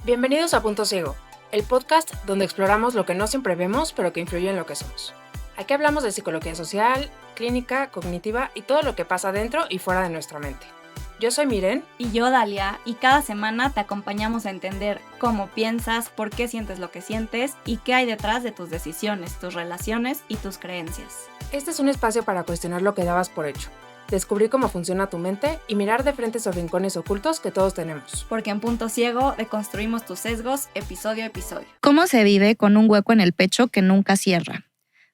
Bienvenidos a Punto Ciego, el podcast donde exploramos lo que no siempre vemos, pero que influye en lo que somos. Aquí hablamos de psicología social, clínica, cognitiva y todo lo que pasa dentro y fuera de nuestra mente. Yo soy Miren. Y yo, Dalia, y cada semana te acompañamos a entender cómo piensas, por qué sientes lo que sientes y qué hay detrás de tus decisiones, tus relaciones y tus creencias. Este es un espacio para cuestionar lo que dabas por hecho, descubrir cómo funciona tu mente y mirar de frente esos rincones ocultos que todos tenemos. Porque en Punto Ciego deconstruimos tus sesgos episodio a episodio. ¿Cómo se vive con un hueco en el pecho que nunca cierra?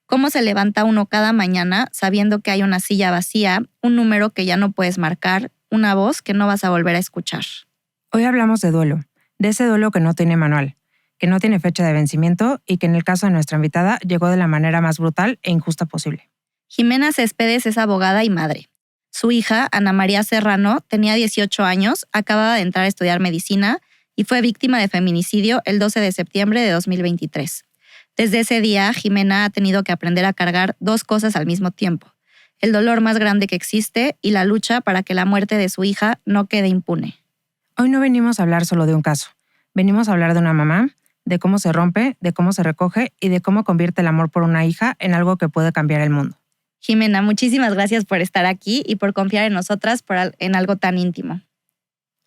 ¿Cómo se levanta uno cada mañana sabiendo que hay una silla vacía, un número que ya no puedes marcar, una voz que no vas a volver a escuchar? Hoy hablamos de duelo, de ese duelo que no tiene manual, que no tiene fecha de vencimiento y que en el caso de nuestra invitada llegó de la manera más brutal e injusta posible. Jimena Céspedes es abogada y madre. Su hija, Ana María Serrano, tenía 18 años, acababa de entrar a estudiar medicina y fue víctima de feminicidio el 12 de septiembre de 2023. Desde ese día, Jimena ha tenido que aprender a cargar dos cosas al mismo tiempo: el dolor más grande que existe y la lucha para que la muerte de su hija no quede impune. Hoy no venimos a hablar solo de un caso. Venimos a hablar de una mamá, de cómo se rompe, de cómo se recoge y de cómo convierte el amor por una hija en algo que puede cambiar el mundo. Jimena, muchísimas gracias por estar aquí y por confiar en nosotras en algo tan íntimo.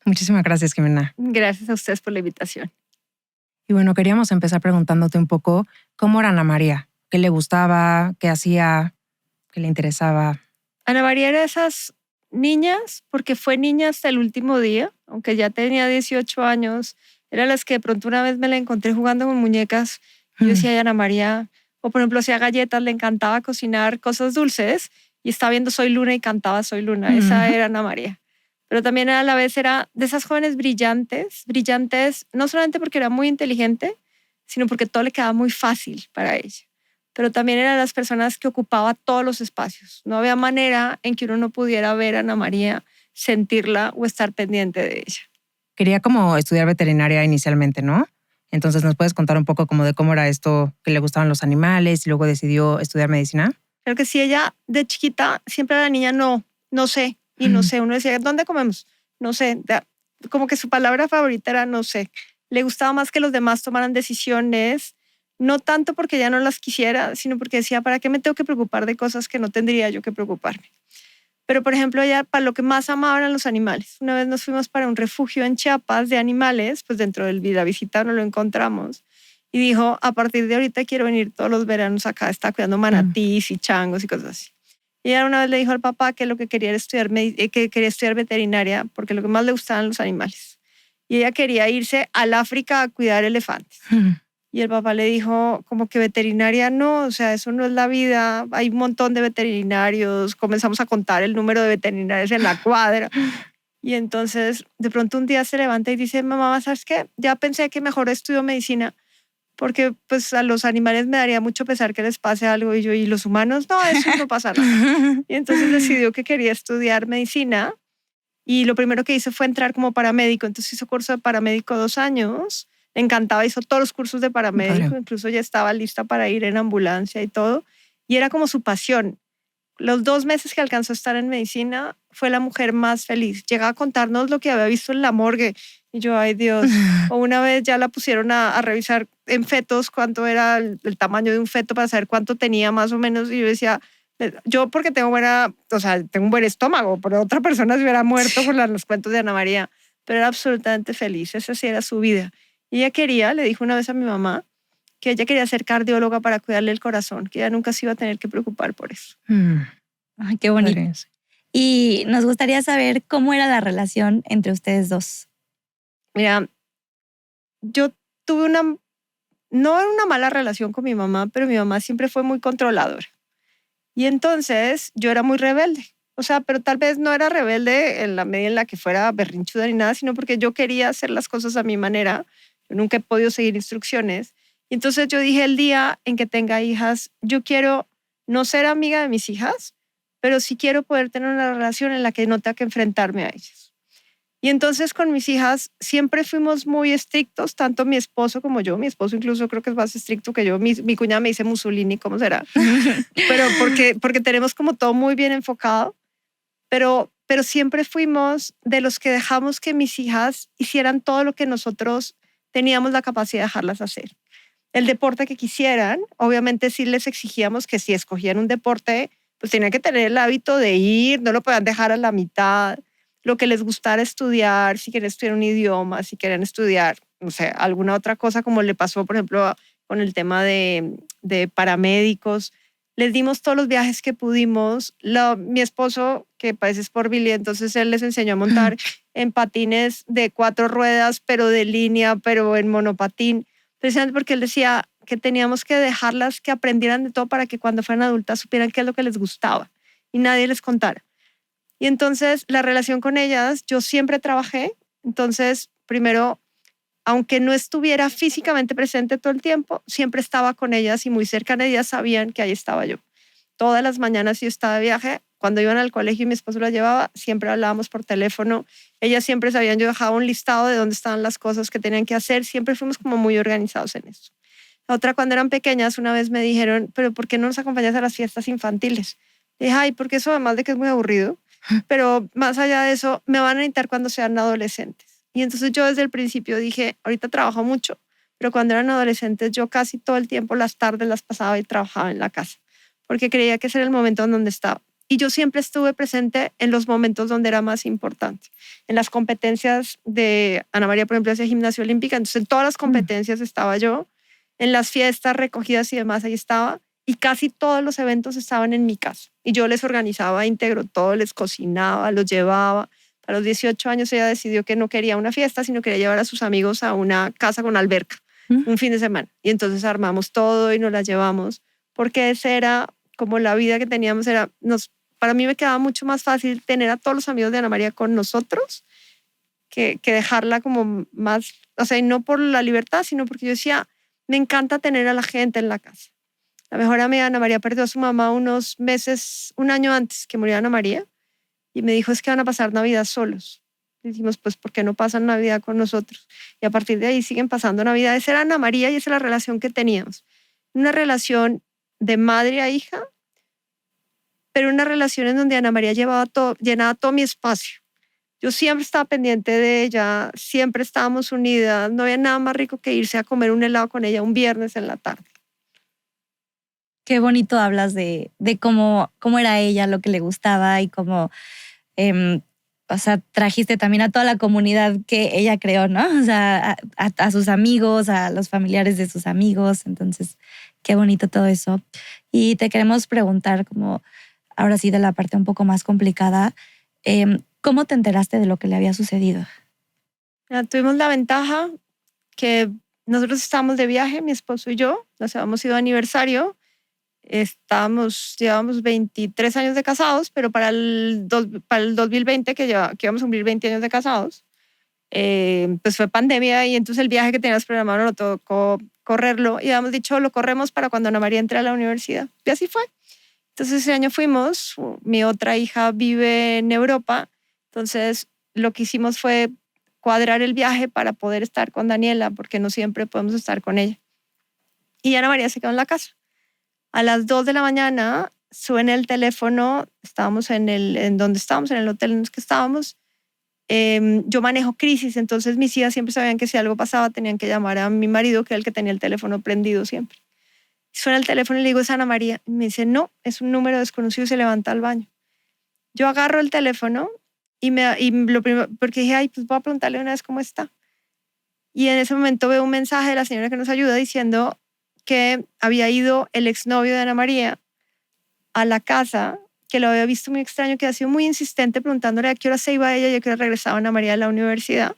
Muchísimas gracias, Jimena. Gracias a ustedes por la invitación. Y bueno, queríamos empezar preguntándote un poco cómo era Ana María, qué le gustaba, qué hacía, qué le interesaba. Ana María era de esas niñas, porque fue niña hasta el último día, aunque ya tenía 18 años, eran las que de pronto una vez me la encontré jugando con muñecas y yo decía, "Ay, Ana María", o por ejemplo hacía galletas, le encantaba cocinar cosas dulces y estaba viendo Soy Luna y cantaba Soy Luna. Esa era Ana María. Pero también a la vez era de esas jóvenes brillantes, no solamente porque era muy inteligente, sino porque todo le quedaba muy fácil para ella. Pero también eran las personas que ocupaba todos los espacios. No había manera en que uno no pudiera ver a Ana María, sentirla o estar pendiente de ella. Quería como estudiar veterinaria inicialmente, ¿no? Entonces, ¿nos puedes contar un poco como de cómo era esto, que le gustaban los animales y luego decidió estudiar medicina? Creo que sí, ella de chiquita siempre era la niña no sé, y no sé. Uno decía, ¿dónde comemos? No sé. Como que su palabra favorita era no sé. Le gustaba más que los demás tomaran decisiones, no tanto porque ya no las quisiera, sino porque decía, ¿para qué me tengo que preocupar de cosas que no tendría yo que preocuparme? Pero, por ejemplo, ella para lo que más amaba eran los animales. Una vez nos fuimos para un refugio en Chiapas de animales, pues dentro de la visita nos lo encontramos. Y dijo, a partir de ahorita quiero venir todos los veranos acá, está cuidando manatís y changos y cosas así. Y ella una vez le dijo al papá que lo que quería era que quería estudiar veterinaria porque lo que más le gustaban los animales. Y ella quería irse al África a cuidar elefantes. Y el papá le dijo como que veterinaria no, o sea, eso no es la vida. Hay un montón de veterinarios. Comenzamos a contar el número de veterinarios en la cuadra. Y entonces de pronto un día se levanta y dice, mamá, ¿sabes qué? Ya pensé que mejor estudio medicina porque pues a los animales me daría mucho pesar que les pase algo y los humanos, no, eso no pasa nada. Y entonces decidió que quería estudiar medicina y lo primero que hizo fue entrar como paramédico. Entonces hizo curso de paramédico 2 años, le encantaba, hizo todos los cursos de paramédico, vale. Incluso ya estaba lista para ir en ambulancia y todo. Y era como su pasión. Los 2 meses que alcanzó a estar en medicina fue la mujer más feliz. Llegaba a contarnos lo que había visto en la morgue. Y yo, ay Dios. O una vez ya la pusieron a revisar en fetos cuánto era el tamaño de un feto para saber cuánto tenía más o menos. Y yo decía, yo porque tengo un buen estómago, pero otra persona se hubiera muerto por los cuentos de Ana María. Pero era absolutamente feliz. Esa sí era su vida. Y ella le dijo una vez a mi mamá, que ella quería ser cardióloga para cuidarle el corazón, que ella nunca se iba a tener que preocupar por eso. Ay, qué bonito. Y nos gustaría saber cómo era la relación entre ustedes dos. Mira, yo tuve no era una mala relación con mi mamá, pero mi mamá siempre fue muy controladora. Y entonces yo era muy rebelde. O sea, pero tal vez no era rebelde en la medida en la que fuera berrinchuda ni nada, sino porque yo quería hacer las cosas a mi manera. Yo nunca he podido seguir instrucciones. Y entonces yo dije, el día en que tenga hijas, yo quiero no ser amiga de mis hijas, pero sí quiero poder tener una relación en la que no tenga que enfrentarme a ellas. Y entonces con mis hijas siempre fuimos muy estrictos, tanto mi esposo como yo. Mi esposo incluso creo que es más estricto que yo. Mi cuñada me dice Mussolini, ¿cómo será? Pero porque tenemos como todo muy bien enfocado. Pero siempre fuimos de los que dejamos que mis hijas hicieran todo lo que nosotros teníamos la capacidad de dejarlas hacer. El deporte que quisieran, obviamente sí les exigíamos que si escogían un deporte, pues tenían que tener el hábito de ir, no lo podían dejar a la mitad. Lo que les gustara estudiar, si querían estudiar un idioma, si querían estudiar, no sé, alguna otra cosa, como le pasó, por ejemplo, con el tema de paramédicos. Les dimos todos los viajes que pudimos. Mi esposo, que parece Sport Billy, entonces él les enseñó a montar en patines de 4 ruedas, pero de línea, pero en monopatín. Precisamente porque él decía que teníamos que dejarlas que aprendieran de todo para que cuando fueran adultas supieran qué es lo que les gustaba y nadie les contara. Y entonces la relación con ellas, yo siempre trabajé. Entonces, primero, aunque no estuviera físicamente presente todo el tiempo, siempre estaba con ellas y muy cerca de ellas sabían que ahí estaba yo. Todas las mañanas yo estaba de viaje. Cuando iban al colegio y mi esposo las llevaba, siempre hablábamos por teléfono. Ellas siempre sabían, yo dejaba un listado de dónde estaban las cosas que tenían que hacer. Siempre fuimos como muy organizados en eso. La otra, cuando eran pequeñas, una vez me dijeron, pero ¿por qué no nos acompañas a las fiestas infantiles? Dije, ay, porque eso además de que es muy aburrido, pero más allá de eso, me van a necesitar cuando sean adolescentes. Y entonces yo desde el principio dije, ahorita trabajo mucho, pero cuando eran adolescentes yo casi todo el tiempo, las tardes las pasaba y trabajaba en la casa, porque creía que ese era el momento en donde estaba. Y yo siempre estuve presente en los momentos donde era más importante. En las competencias de Ana María, por ejemplo, hacía gimnasia olímpica, entonces en todas las competencias estaba yo. En las fiestas, recogidas y demás, ahí estaba. Y casi todos los eventos estaban en mi casa. Y yo les organizaba íntegro todo, les cocinaba, los llevaba. A los 18 años ella decidió que no quería una fiesta, sino quería llevar a sus amigos a una casa con alberca, un fin de semana. Y entonces armamos todo y nos la llevamos, porque esa era como la vida que teníamos. Para mí me quedaba mucho más fácil tener a todos los amigos de Ana María con nosotros que dejarla como más, o sea, y no por la libertad, sino porque yo decía, me encanta tener a la gente en la casa. La mejor amiga de Ana María perdió a su mamá unos meses, un año antes que murió Ana María, y me dijo, es que van a pasar Navidad solos. Y dijimos, pues, ¿por qué no pasan Navidad con nosotros? Y a partir de ahí siguen pasando Navidad. Esa era Ana María y esa es la relación que teníamos. Una relación de madre a hija, pero una relación en donde Ana María llenaba todo mi espacio. Yo siempre estaba pendiente de ella, siempre estábamos unidas. No había nada más rico que irse a comer un helado con ella un viernes en la tarde. Qué bonito hablas de cómo era ella, lo que le gustaba y cómo, o sea, trajiste también a toda la comunidad que ella creó, ¿no? O sea, a sus amigos, a los familiares de sus amigos. Entonces, qué bonito todo eso. Y te queremos preguntar, como ahora sí de la parte un poco más complicada, ¿cómo te enteraste de lo que le había sucedido? Tuvimos la ventaja que nosotros estábamos de viaje, mi esposo y yo, nos habíamos ido de aniversario. Llevábamos 23 años de casados, pero para el 2020, que íbamos a cumplir 20 años de casados, pues fue pandemia y entonces el viaje que teníamos programado nos tocó correrlo y habíamos dicho, lo corremos para cuando Ana María entre a la universidad. Y así fue. Entonces ese año fuimos, mi otra hija vive en Europa, entonces lo que hicimos fue cuadrar el viaje para poder estar con Daniela, porque no siempre podemos estar con ella. Y Ana María se quedó en la casa. A las 2 de la mañana suena el teléfono, estábamos en donde estábamos, en el hotel en el que estábamos. Yo manejo crisis, entonces mis hijas siempre sabían que si algo pasaba tenían que llamar a mi marido, que era el que tenía el teléfono prendido siempre. Suena el teléfono y le digo, ¿es Ana María? Y me dice, no, es un número desconocido y se levanta al baño. Yo agarro el teléfono y lo primero, porque dije, ay, pues voy a preguntarle una vez cómo está. Y en ese momento veo un mensaje de la señora que nos ayuda diciendo que había ido el exnovio de Ana María a la casa, que lo había visto muy extraño, que había sido muy insistente preguntándole a qué hora se iba ella y a qué hora regresaba Ana María de la universidad,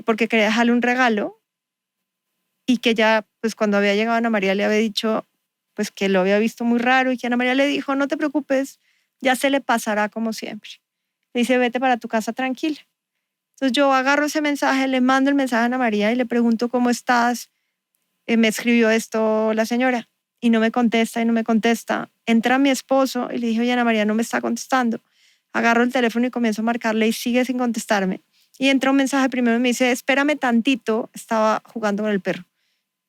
porque quería dejarle un regalo, y que ya, pues cuando había llegado Ana María le había dicho pues que lo había visto muy raro y que Ana María le dijo, no te preocupes, ya se le pasará como siempre. Le dice, vete para tu casa tranquila. Entonces yo agarro ese mensaje, le mando el mensaje a Ana María y le pregunto, ¿cómo estás? Me escribió esto la señora y no me contesta y no me contesta. Entra mi esposo y le dije, oye, Ana María no me está contestando. Agarro el teléfono y comienzo a marcarle y sigue sin contestarme. Y entra un mensaje primero y me dice, espérame tantito, estaba jugando con el perro.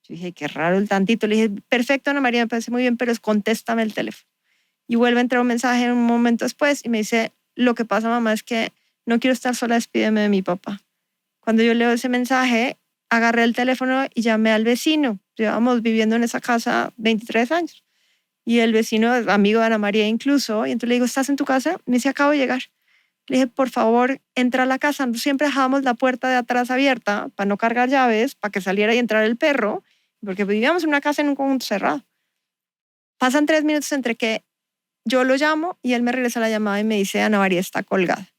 Yo dije, qué raro el tantito. Le dije, perfecto, Ana María, me parece muy bien, pero contéstame el teléfono. Y vuelve a entrar un mensaje un momento después y me dice, lo que pasa, mamá, es que no quiero estar sola, despídeme de mi papá. Cuando yo leo ese mensaje, agarré el teléfono y llamé al vecino. Llevábamos viviendo en esa casa 23 años. Y el vecino, amigo de Ana María incluso, y entonces le digo, ¿estás en tu casa? Me dice, acabo de llegar. Le dije, por favor, entra a la casa. Nosotros siempre dejábamos la puerta de atrás abierta para no cargar llaves, para que saliera y entrara el perro, porque vivíamos en una casa en un conjunto cerrado. Pasan 3 minutos entre que yo lo llamo y él me regresa la llamada y me dice, Ana María está colgada.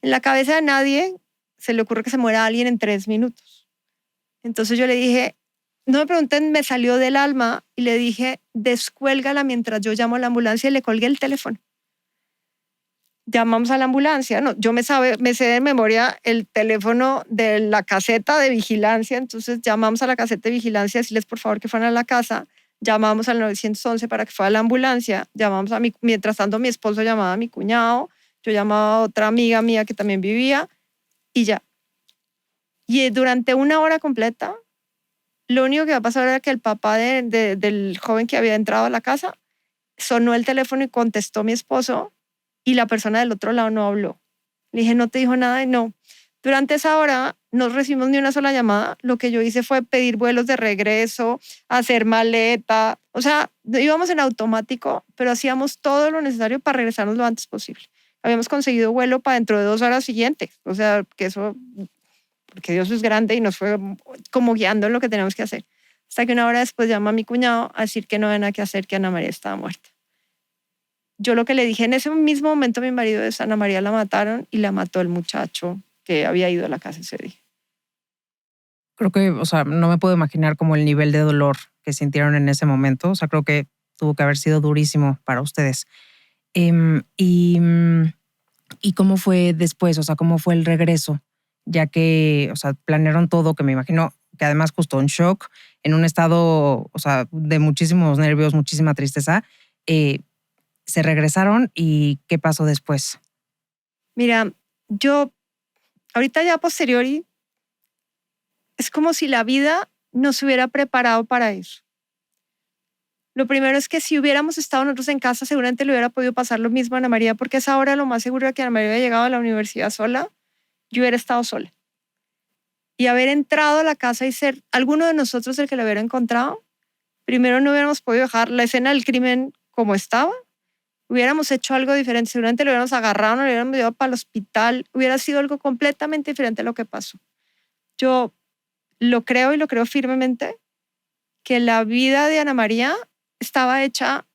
En la cabeza de nadie se le ocurre que se muera alguien en 3 minutos. Entonces yo le dije, no me pregunten, me salió del alma y le dije, descuélgala mientras yo llamo a la ambulancia y le colgué el teléfono. Llamamos a la ambulancia, no, yo me sé de memoria el teléfono de la caseta de vigilancia, entonces llamamos a la caseta de vigilancia, decirles por favor que fueran a la casa, llamamos al 911 para que fuera a la ambulancia, mientras tanto mi esposo llamaba a mi cuñado, yo llamaba a otra amiga mía que también vivía y ya. Y durante 1 hora completa, lo único que va a pasar era que el papá del joven que había entrado a la casa sonó el teléfono y contestó mi esposo y la persona del otro lado no habló. Le dije, ¿no te dijo nada? Y no. Durante esa hora no recibimos ni una sola llamada. Lo que yo hice fue pedir vuelos de regreso, hacer maleta. O sea, íbamos en automático, pero hacíamos todo lo necesario para regresarnos lo antes posible. Habíamos conseguido vuelo para dentro de 2 horas siguientes. O sea, que eso, porque Dios es grande y nos fue como guiando en lo que teníamos que hacer. Hasta que 1 hora después llama a mi cuñado a decir que no había nada que hacer, que Ana María estaba muerta. Yo lo que le dije en ese mismo momento a mi marido es, Ana María la mataron y la mató el muchacho que había ido a la casa ese día. Creo que, o sea, no me puedo imaginar como el nivel de dolor que sintieron en ese momento. O sea, creo que tuvo que haber sido durísimo para ustedes. ¿Y cómo fue después? O sea, ¿cómo fue el regreso? Ya que, o sea, planearon todo, que me imagino que además costó un shock, en un estado, o sea, de muchísimos nervios, muchísima tristeza. Se regresaron y ¿qué pasó después? Mira, yo ahorita ya a posteriori es como si la vida nos hubiera preparado para eso. Lo primero es que si hubiéramos estado nosotros en casa, seguramente le hubiera podido pasar lo mismo a Ana María, porque esa hora lo más seguro era que Ana María hubiera llegado a la universidad sola, yo hubiera estado sola. Y haber entrado a la casa y ser alguno de nosotros el que la hubiera encontrado, primero no hubiéramos podido dejar la escena del crimen como estaba, hubiéramos hecho algo diferente, seguramente lo hubiéramos agarrado, lo hubiéramos llevado para el hospital, hubiera sido algo completamente diferente a lo que pasó. Yo lo creo y lo creo firmemente, que la vida de Ana María estaba hecha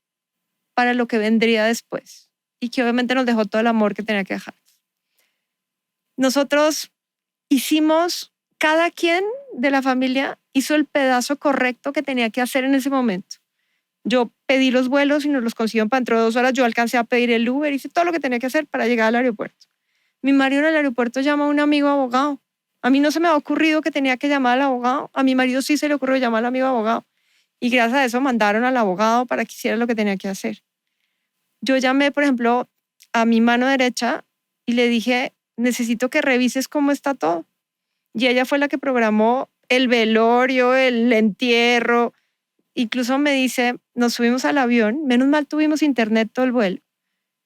para lo que vendría después y que obviamente nos dejó todo el amor que tenía que dejar. Nosotros hicimos, cada quien de la familia hizo el pedazo correcto que tenía que hacer en ese momento. Yo pedí los vuelos y nos los consiguieron para dentro de 2 horas. Yo alcancé a pedir el Uber, hice todo lo que tenía que hacer para llegar al aeropuerto. Mi marido en el aeropuerto llama a un amigo abogado. A mí no se me ha ocurrido que tenía que llamar al abogado. A mi marido sí se le ocurrió llamar al amigo abogado. Y gracias a eso mandaron al abogado para que hiciera lo que tenía que hacer. Yo llamé, por ejemplo, a mi mano derecha y le dije, necesito que revises cómo está todo. Y ella fue la que programó el velorio, el entierro. Incluso me dice, nos subimos al avión, menos mal tuvimos internet todo el vuelo.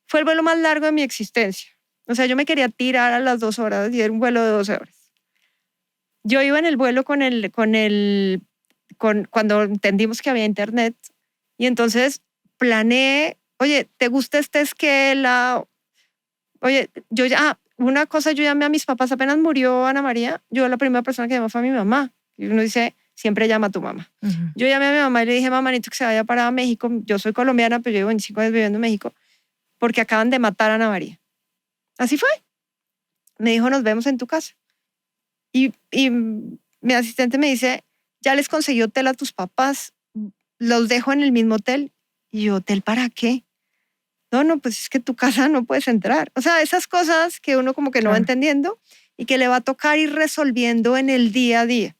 Fue el vuelo más largo de mi existencia. O sea, yo me quería tirar a las 2 horas y era un vuelo de 12 horas. Yo iba en el vuelo cuando entendimos que había internet y entonces planeé, oye, ¿te gusta esta esquela? Oye, una cosa, yo llamé a mis papás, apenas murió Ana María, yo la primera persona que llamó fue a mi mamá. Y uno dice, siempre llama a tu mamá. Uh-huh. Yo llamé a mi mamá y le dije, mamá, necesito que se vaya para México. Yo soy colombiana, pero yo llevo 25 años viviendo en México, porque acaban de matar a Ana María. Así fue. Me dijo, nos vemos en tu casa. Y mi asistente me dice, ya les conseguí hotel a tus papás, los dejo en el mismo hotel. Y yo, ¿hotel para qué? No, pues es que tu casa no puedes entrar. O sea, esas cosas que uno como que no va entendiendo y que le va a tocar ir resolviendo en el día a día.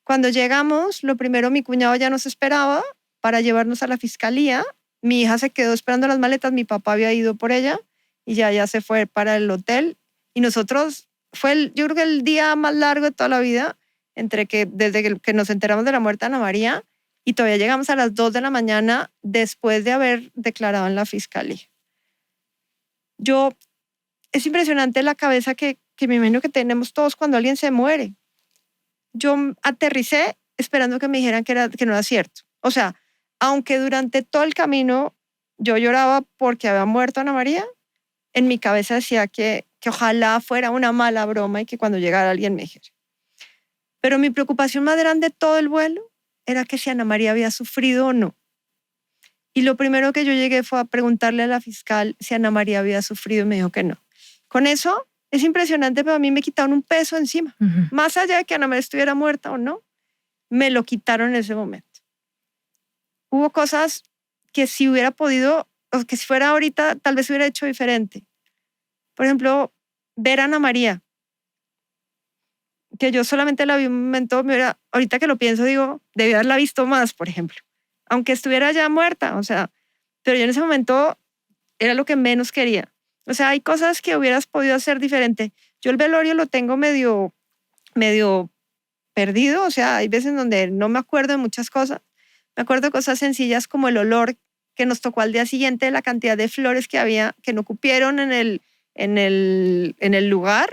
Cuando llegamos, lo primero, mi cuñado ya nos esperaba para llevarnos a la fiscalía. Mi hija se quedó esperando las maletas, mi papá había ido por ella y ya se fue para el hotel. Y nosotros, yo creo que el día más largo de toda la vida, desde que nos enteramos de la muerte de Ana María y todavía llegamos a las 2 de la mañana después de haber declarado en la fiscalía. Es impresionante la cabeza que me imagino que tenemos todos cuando alguien se muere. yo aterricé esperando que me dijeran que no era cierto. O sea, aunque durante todo el camino yo lloraba porque había muerto Ana María, en mi cabeza decía que ojalá fuera una mala broma y que cuando llegara alguien me dijera. Pero mi preocupación más grande todo el vuelo era que si Ana María había sufrido o no. Y lo primero que yo llegué fue a preguntarle a la fiscal si Ana María había sufrido y me dijo que no. Con eso es impresionante, pero a mí me quitaron un peso encima. Más allá de que Ana María estuviera muerta o no, me lo quitaron en ese momento. Hubo cosas que si hubiera podido, o que si fuera ahorita, tal vez hubiera hecho diferente. Por ejemplo, ver a Ana María, que yo solamente la vi un momento, ahorita que lo pienso, digo, debí haberla visto más, por ejemplo, aunque estuviera ya muerta, o sea, pero yo en ese momento era lo que menos quería. O sea, hay cosas que hubieras podido hacer diferente. Yo el velorio lo tengo medio perdido, o sea, hay veces donde no me acuerdo de muchas cosas. Me acuerdo de cosas sencillas como el olor que nos tocó al día siguiente, la cantidad de flores que había, que no cupieron en el lugar,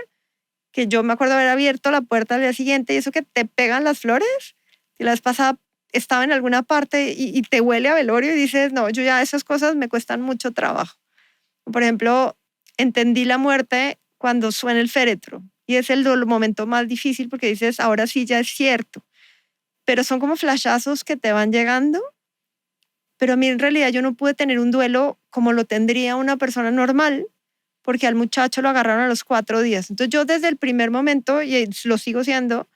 que yo me acuerdo haber abierto la puerta al día siguiente y eso que te pegan las flores, y la vez pasada estaba en alguna parte y te huele a velorio y dices, no, yo ya esas cosas me cuestan mucho trabajo. Por ejemplo, entendí la muerte cuando suena el féretro y es el momento más difícil porque dices, ahora sí ya es cierto. Pero son como flashazos que te van llegando. Pero a mí en realidad yo no pude tener un duelo como lo tendría una persona normal porque al muchacho lo agarraron a los 4 días. Entonces yo desde el primer momento, y lo sigo siendo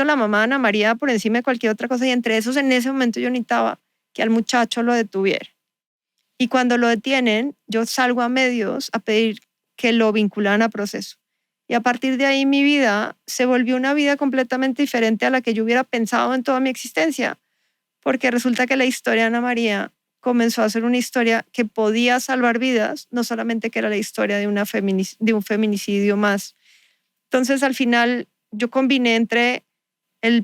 la mamá de Ana María por encima de cualquier otra cosa y entre esos en ese momento yo necesitaba que al muchacho lo detuviera. Y cuando lo detienen, yo salgo a medios a pedir que lo vincularan a proceso. Y a partir de ahí mi vida se volvió una vida completamente diferente a la que yo hubiera pensado en toda mi existencia. Porque resulta que la historia de Ana María comenzó a ser una historia que podía salvar vidas, no solamente que era la historia de un feminicidio más. Entonces al final yo combiné entre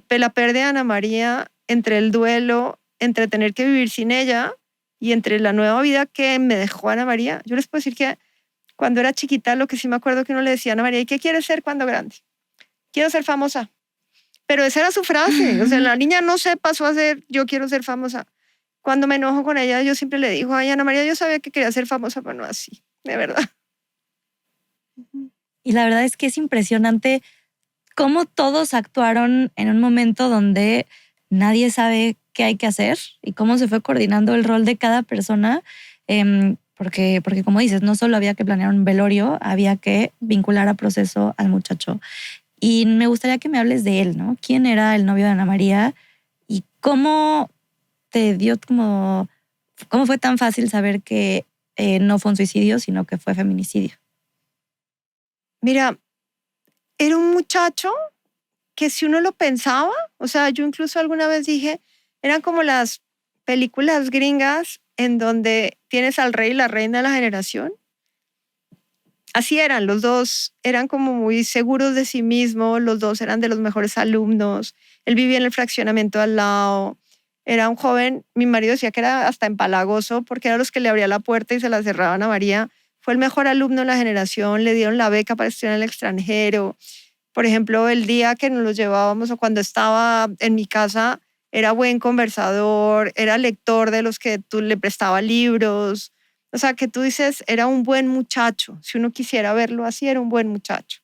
la pérdida de Ana María, entre el duelo, entre tener que vivir sin ella y entre la nueva vida que me dejó Ana María. Yo les puedo decir que cuando era chiquita, lo que sí me acuerdo que uno le decía a Ana María, ¿y qué quieres ser cuando grande? Quiero ser famosa. Pero esa era su frase. O sea, la niña no se pasó a ser, yo quiero ser famosa. Cuando me enojo con ella, yo siempre le digo, ay, Ana María, yo sabía que quería ser famosa, pero no así, de verdad. Y la verdad es que es impresionante cómo todos actuaron en un momento donde nadie sabe qué hay que hacer y cómo se fue coordinando el rol de cada persona. Porque como dices, no solo había que planear un velorio, había que vincular a proceso al muchacho. Y me gustaría que me hables de él, ¿no? ¿Quién era el novio de Ana María? ¿Y cómo te dio cómo fue tan fácil saber que no fue un suicidio, sino que fue feminicidio? Mira, era un muchacho que si uno lo pensaba, o sea, yo incluso alguna vez dije, eran como las películas gringas en donde tienes al rey y la reina de la generación. Así eran, los dos eran como muy seguros de sí mismos, los dos eran de los mejores alumnos, él vivía en el fraccionamiento al lado, era un joven, mi marido decía que era hasta empalagoso porque eran los que le abría la puerta y se la cerraban a María, fue el mejor alumno de la generación, le dieron la beca para estudiar en el extranjero. Por ejemplo, el día que nos los llevábamos o cuando estaba en mi casa, era buen conversador, era lector de los que tú le prestaba libros. O sea, que tú dices, era un buen muchacho. Si uno quisiera verlo así, era un buen muchacho.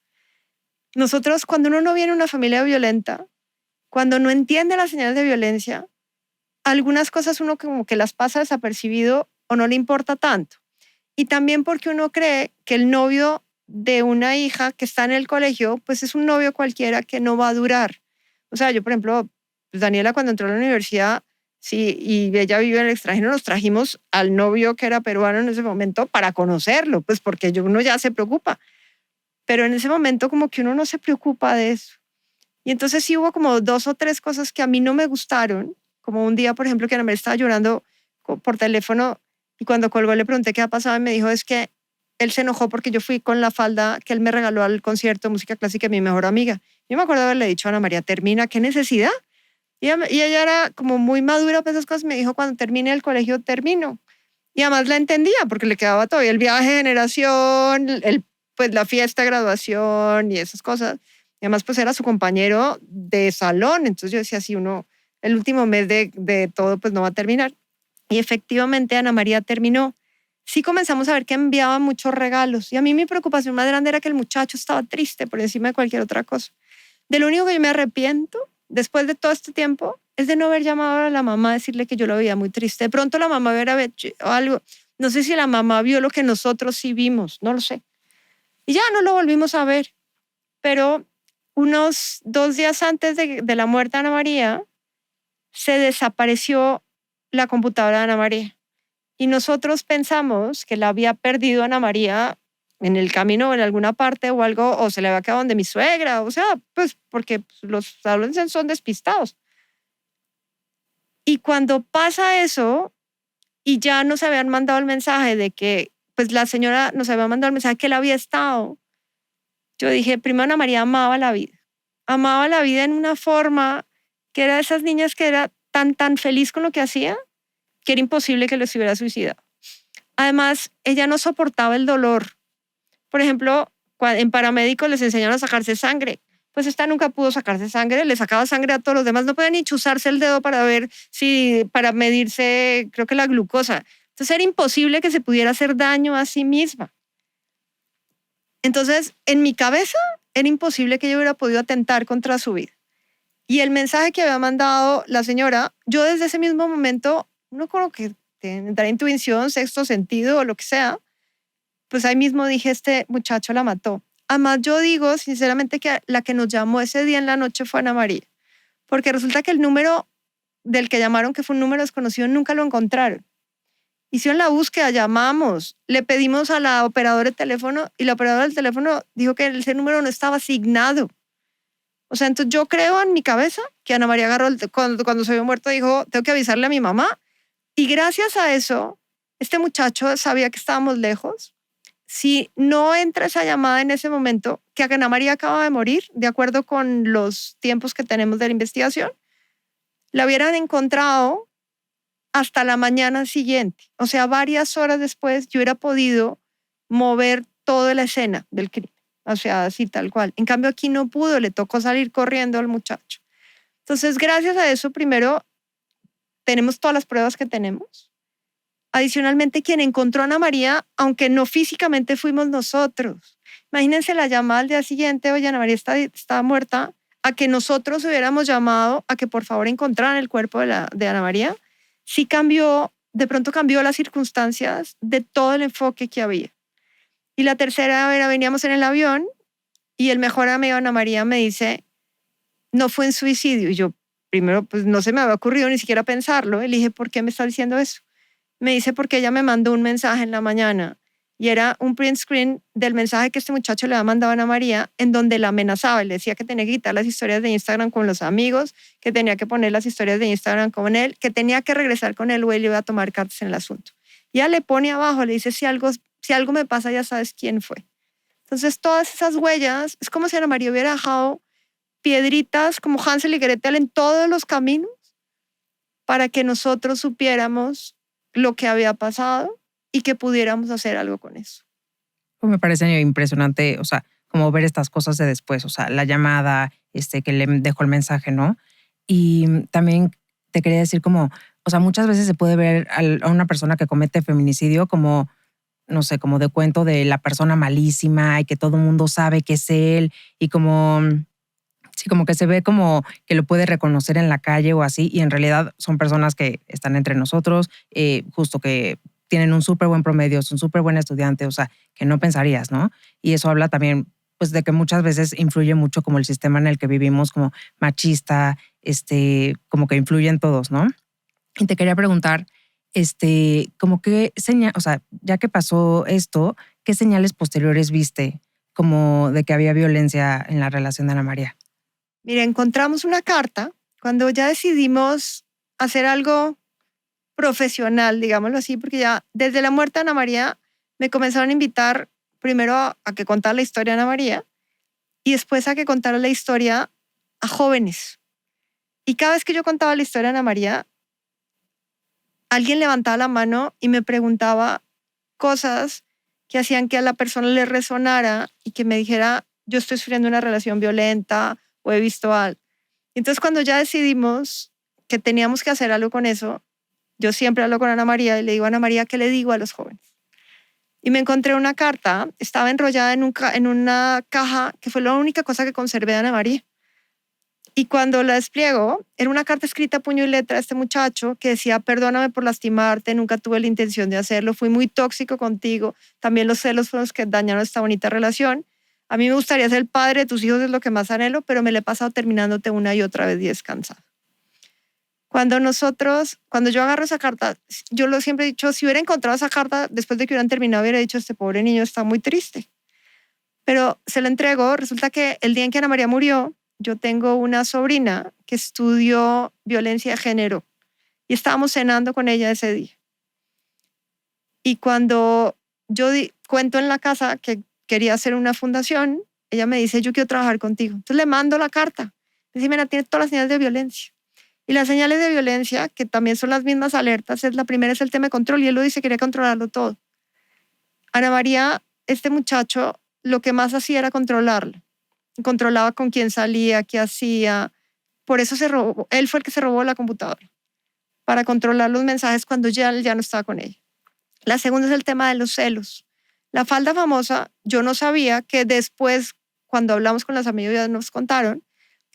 Nosotros, cuando uno no viene de una familia violenta, cuando no entiende las señales de violencia, algunas cosas uno como que las pasa desapercibido o no le importa tanto. Y también porque uno cree que el novio de una hija que está en el colegio, pues es un novio cualquiera que no va a durar. O sea, yo, por ejemplo, pues Daniela cuando entró a la universidad, sí, y ella vive en el extranjero, nos trajimos al novio que era peruano en ese momento para conocerlo, pues porque uno ya se preocupa. Pero en ese momento como que uno no se preocupa de eso. Y entonces sí hubo como 2 o 3 cosas que a mí no me gustaron, como un día, por ejemplo, que Ana María estaba llorando por teléfono y cuando colgó le pregunté qué ha pasado y me dijo, es que él se enojó porque yo fui con la falda que él me regaló al concierto de música clásica de mi mejor amiga. Yo me acuerdo haberle dicho a Ana María, termina, ¿qué necesidad? Y ella era como muy madura para esas cosas. Me dijo, cuando termine el colegio, termino. Y además la entendía porque le quedaba todavía el viaje de generación, pues la fiesta de graduación y esas cosas. Y además, pues era su compañero de salón. Entonces yo decía, si uno, el último mes de todo, pues no va a terminar. Y efectivamente Ana María terminó. Sí comenzamos a ver que enviaba muchos regalos. Y a mí mi preocupación más grande era que el muchacho estaba triste por encima de cualquier otra cosa. De lo único que yo me arrepiento después de todo este tiempo es de no haber llamado a la mamá a decirle que yo lo veía muy triste. De pronto la mamá hubiera hecho algo. No sé si la mamá vio lo que nosotros sí vimos, no lo sé. Y ya no lo volvimos a ver. Pero unos 2 días antes de la muerte de Ana María, se desapareció la computadora de Ana María. Y nosotros pensamos que la había perdido Ana María en el camino o en alguna parte o algo, o se le había quedado donde mi suegra, o sea, pues porque los adolescentes son despistados. Y cuando pasa eso, y ya nos habían mandado el mensaje de que, pues la señora nos había mandado el mensaje que él había estado, yo dije, primero Ana María amaba la vida en una forma que era de esas niñas que era tan feliz con lo que hacía, que era imposible que lo hubiera suicidado. Además, ella no soportaba el dolor. Por ejemplo, en paramédicos les enseñaron a sacarse sangre. Pues esta nunca pudo sacarse sangre, le sacaba sangre a todos los demás, no podía ni chuzarse el dedo para medirse, creo que la glucosa. Entonces era imposible que se pudiera hacer daño a sí misma. Entonces, en mi cabeza, era imposible que yo hubiera podido atentar contra su vida. Y el mensaje que había mandado la señora, yo desde ese mismo momento, no creo que tendrá intuición, sexto sentido o lo que sea, pues ahí mismo dije, este muchacho la mató. Además, yo digo sinceramente que la que nos llamó ese día en la noche fue Ana María, porque resulta que el número del que llamaron, que fue un número desconocido, nunca lo encontraron. Hicieron la búsqueda, llamamos, le pedimos a la operadora de teléfono y la operadora del teléfono dijo que ese número no estaba asignado. O sea, entonces yo creo en mi cabeza que Ana María agarró, cuando se había muerto, dijo, tengo que avisarle a mi mamá. Y gracias a eso, este muchacho sabía que estábamos lejos. Si no entra esa llamada en ese momento, que Ana María acaba de morir, de acuerdo con los tiempos que tenemos de la investigación, la hubieran encontrado hasta la mañana siguiente. O sea, varias horas después yo hubiera podido mover toda la escena del crimen. O sea, así tal cual. En cambio aquí no pudo, le tocó salir corriendo al muchacho. Entonces, gracias a eso, primero, tenemos todas las pruebas que tenemos. Adicionalmente, quien encontró a Ana María, aunque no físicamente fuimos nosotros. Imagínense la llamada al día siguiente, oye, Ana María está muerta, a que nosotros hubiéramos llamado a que por favor encontraran el cuerpo de Ana María. Sí cambió, de pronto cambió las circunstancias de todo el enfoque que había. Y la tercera, veníamos en el avión y el mejor amigo de Ana María me dice, no fue en suicidio. Y yo, primero, pues no se me había ocurrido ni siquiera pensarlo. Le dije, ¿por qué me está diciendo eso? Me dice, porque ella me mandó un mensaje en la mañana y era un print screen del mensaje que este muchacho le había mandado a Ana María en donde la amenazaba y le decía que tenía que quitar las historias de Instagram con los amigos, que tenía que poner las historias de Instagram con él, que tenía que regresar con él o él iba a tomar cartas en el asunto. Y ella le pone abajo, le dice, si algo me pasa ya sabes quién fue. Entonces todas esas huellas, es como si Ana María hubiera dejado piedritas como Hansel y Gretel en todos los caminos para que nosotros supiéramos lo que había pasado y que pudiéramos hacer algo con eso. Pues me parece impresionante, o sea, como ver estas cosas de después, o sea, la llamada, que le dejó el mensaje, ¿no? Y también te quería decir como, o sea, muchas veces se puede ver a una persona que comete feminicidio como, no sé, como de cuento de la persona malísima y que todo el mundo sabe que es él y como, sí, como que se ve como que lo puede reconocer en la calle o así y en realidad son personas que están entre nosotros, justo que tienen un súper buen promedio, son súper buen estudiante, o sea, que no pensarías, ¿no? Y eso habla también pues de que muchas veces influye mucho como el sistema en el que vivimos, como machista, como que influye en todos, ¿no? Y te quería preguntar, como qué señal, o sea, ya que pasó esto, ¿qué señales posteriores viste como de que había violencia en la relación de Ana María? Mira, encontramos una carta cuando ya decidimos hacer algo profesional, digámoslo así, porque ya desde la muerte de Ana María me comenzaron a invitar primero a que contara la historia de Ana María y después a que contara la historia a jóvenes. Y cada vez que yo contaba la historia de Ana María, alguien levantaba la mano y me preguntaba cosas que hacían que a la persona le resonara y que me dijera, yo estoy sufriendo una relación violenta o he visto algo. Entonces cuando ya decidimos que teníamos que hacer algo con eso, yo siempre hablo con Ana María y le digo, Ana María, ¿qué le digo a los jóvenes? Y me encontré una carta, estaba enrollada en una caja que fue la única cosa que conservé de Ana María. Y cuando la despliego, era una carta escrita a puño y letra de este muchacho que decía, perdóname por lastimarte, nunca tuve la intención de hacerlo, fui muy tóxico contigo, también los celos fueron los que dañaron esta bonita relación. A mí me gustaría ser el padre de tus hijos, es lo que más anhelo, pero me la he pasado terminándote una y otra vez y descansado. Cuando yo agarro esa carta, yo lo siempre he dicho, si hubiera encontrado esa carta después de que hubieran terminado, hubiera dicho, este pobre niño está muy triste. Pero se la entrego, resulta que el día en que Ana María murió, yo tengo una sobrina que estudió violencia de género y estábamos cenando con ella ese día. Y cuando yo cuento en la casa que quería hacer una fundación, ella me dice, yo quiero trabajar contigo. Entonces le mando la carta. Dice, mira, tiene todas las señales de violencia. Y las señales de violencia, que también son las mismas alertas, la primera es el tema de control y él lo dice, quería controlarlo todo. Ana María, este muchacho, lo que más hacía era controlarlo. Controlaba con quién salía, qué hacía. Por eso él fue el que se robó la computadora, para controlar los mensajes cuando él ya no estaba con ella. La segunda es el tema de los celos. La falda famosa, yo no sabía que después, cuando hablamos con las amigas, ya nos contaron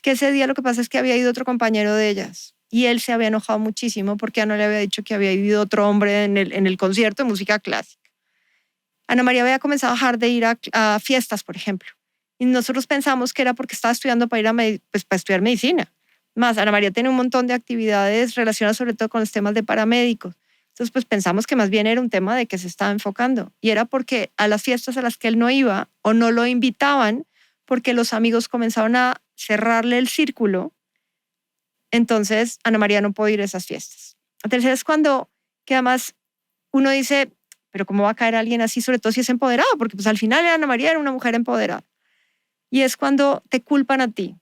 que ese día lo que pasa es que había ido otro compañero de ellas y él se había enojado muchísimo porque Ana le había dicho que había ido otro hombre en el concierto de música clásica. Ana María había comenzado a dejar de ir a fiestas, por ejemplo, y nosotros pensamos que era porque estaba estudiando para ir para estudiar medicina. Más, Ana María tiene un montón de actividades relacionadas sobre todo con los temas de paramédicos. Entonces, pues pensamos que más bien era un tema de que se estaba enfocando y era porque a las fiestas a las que él no iba o no lo invitaban porque los amigos comenzaron a cerrarle el círculo. Entonces, Ana María no pudo ir a esas fiestas. La tercera es cuando, que además uno dice, pero ¿cómo va a caer alguien así? Sobre todo si es empoderado, porque pues al final Ana María era una mujer empoderada. Y es cuando te culpan a ti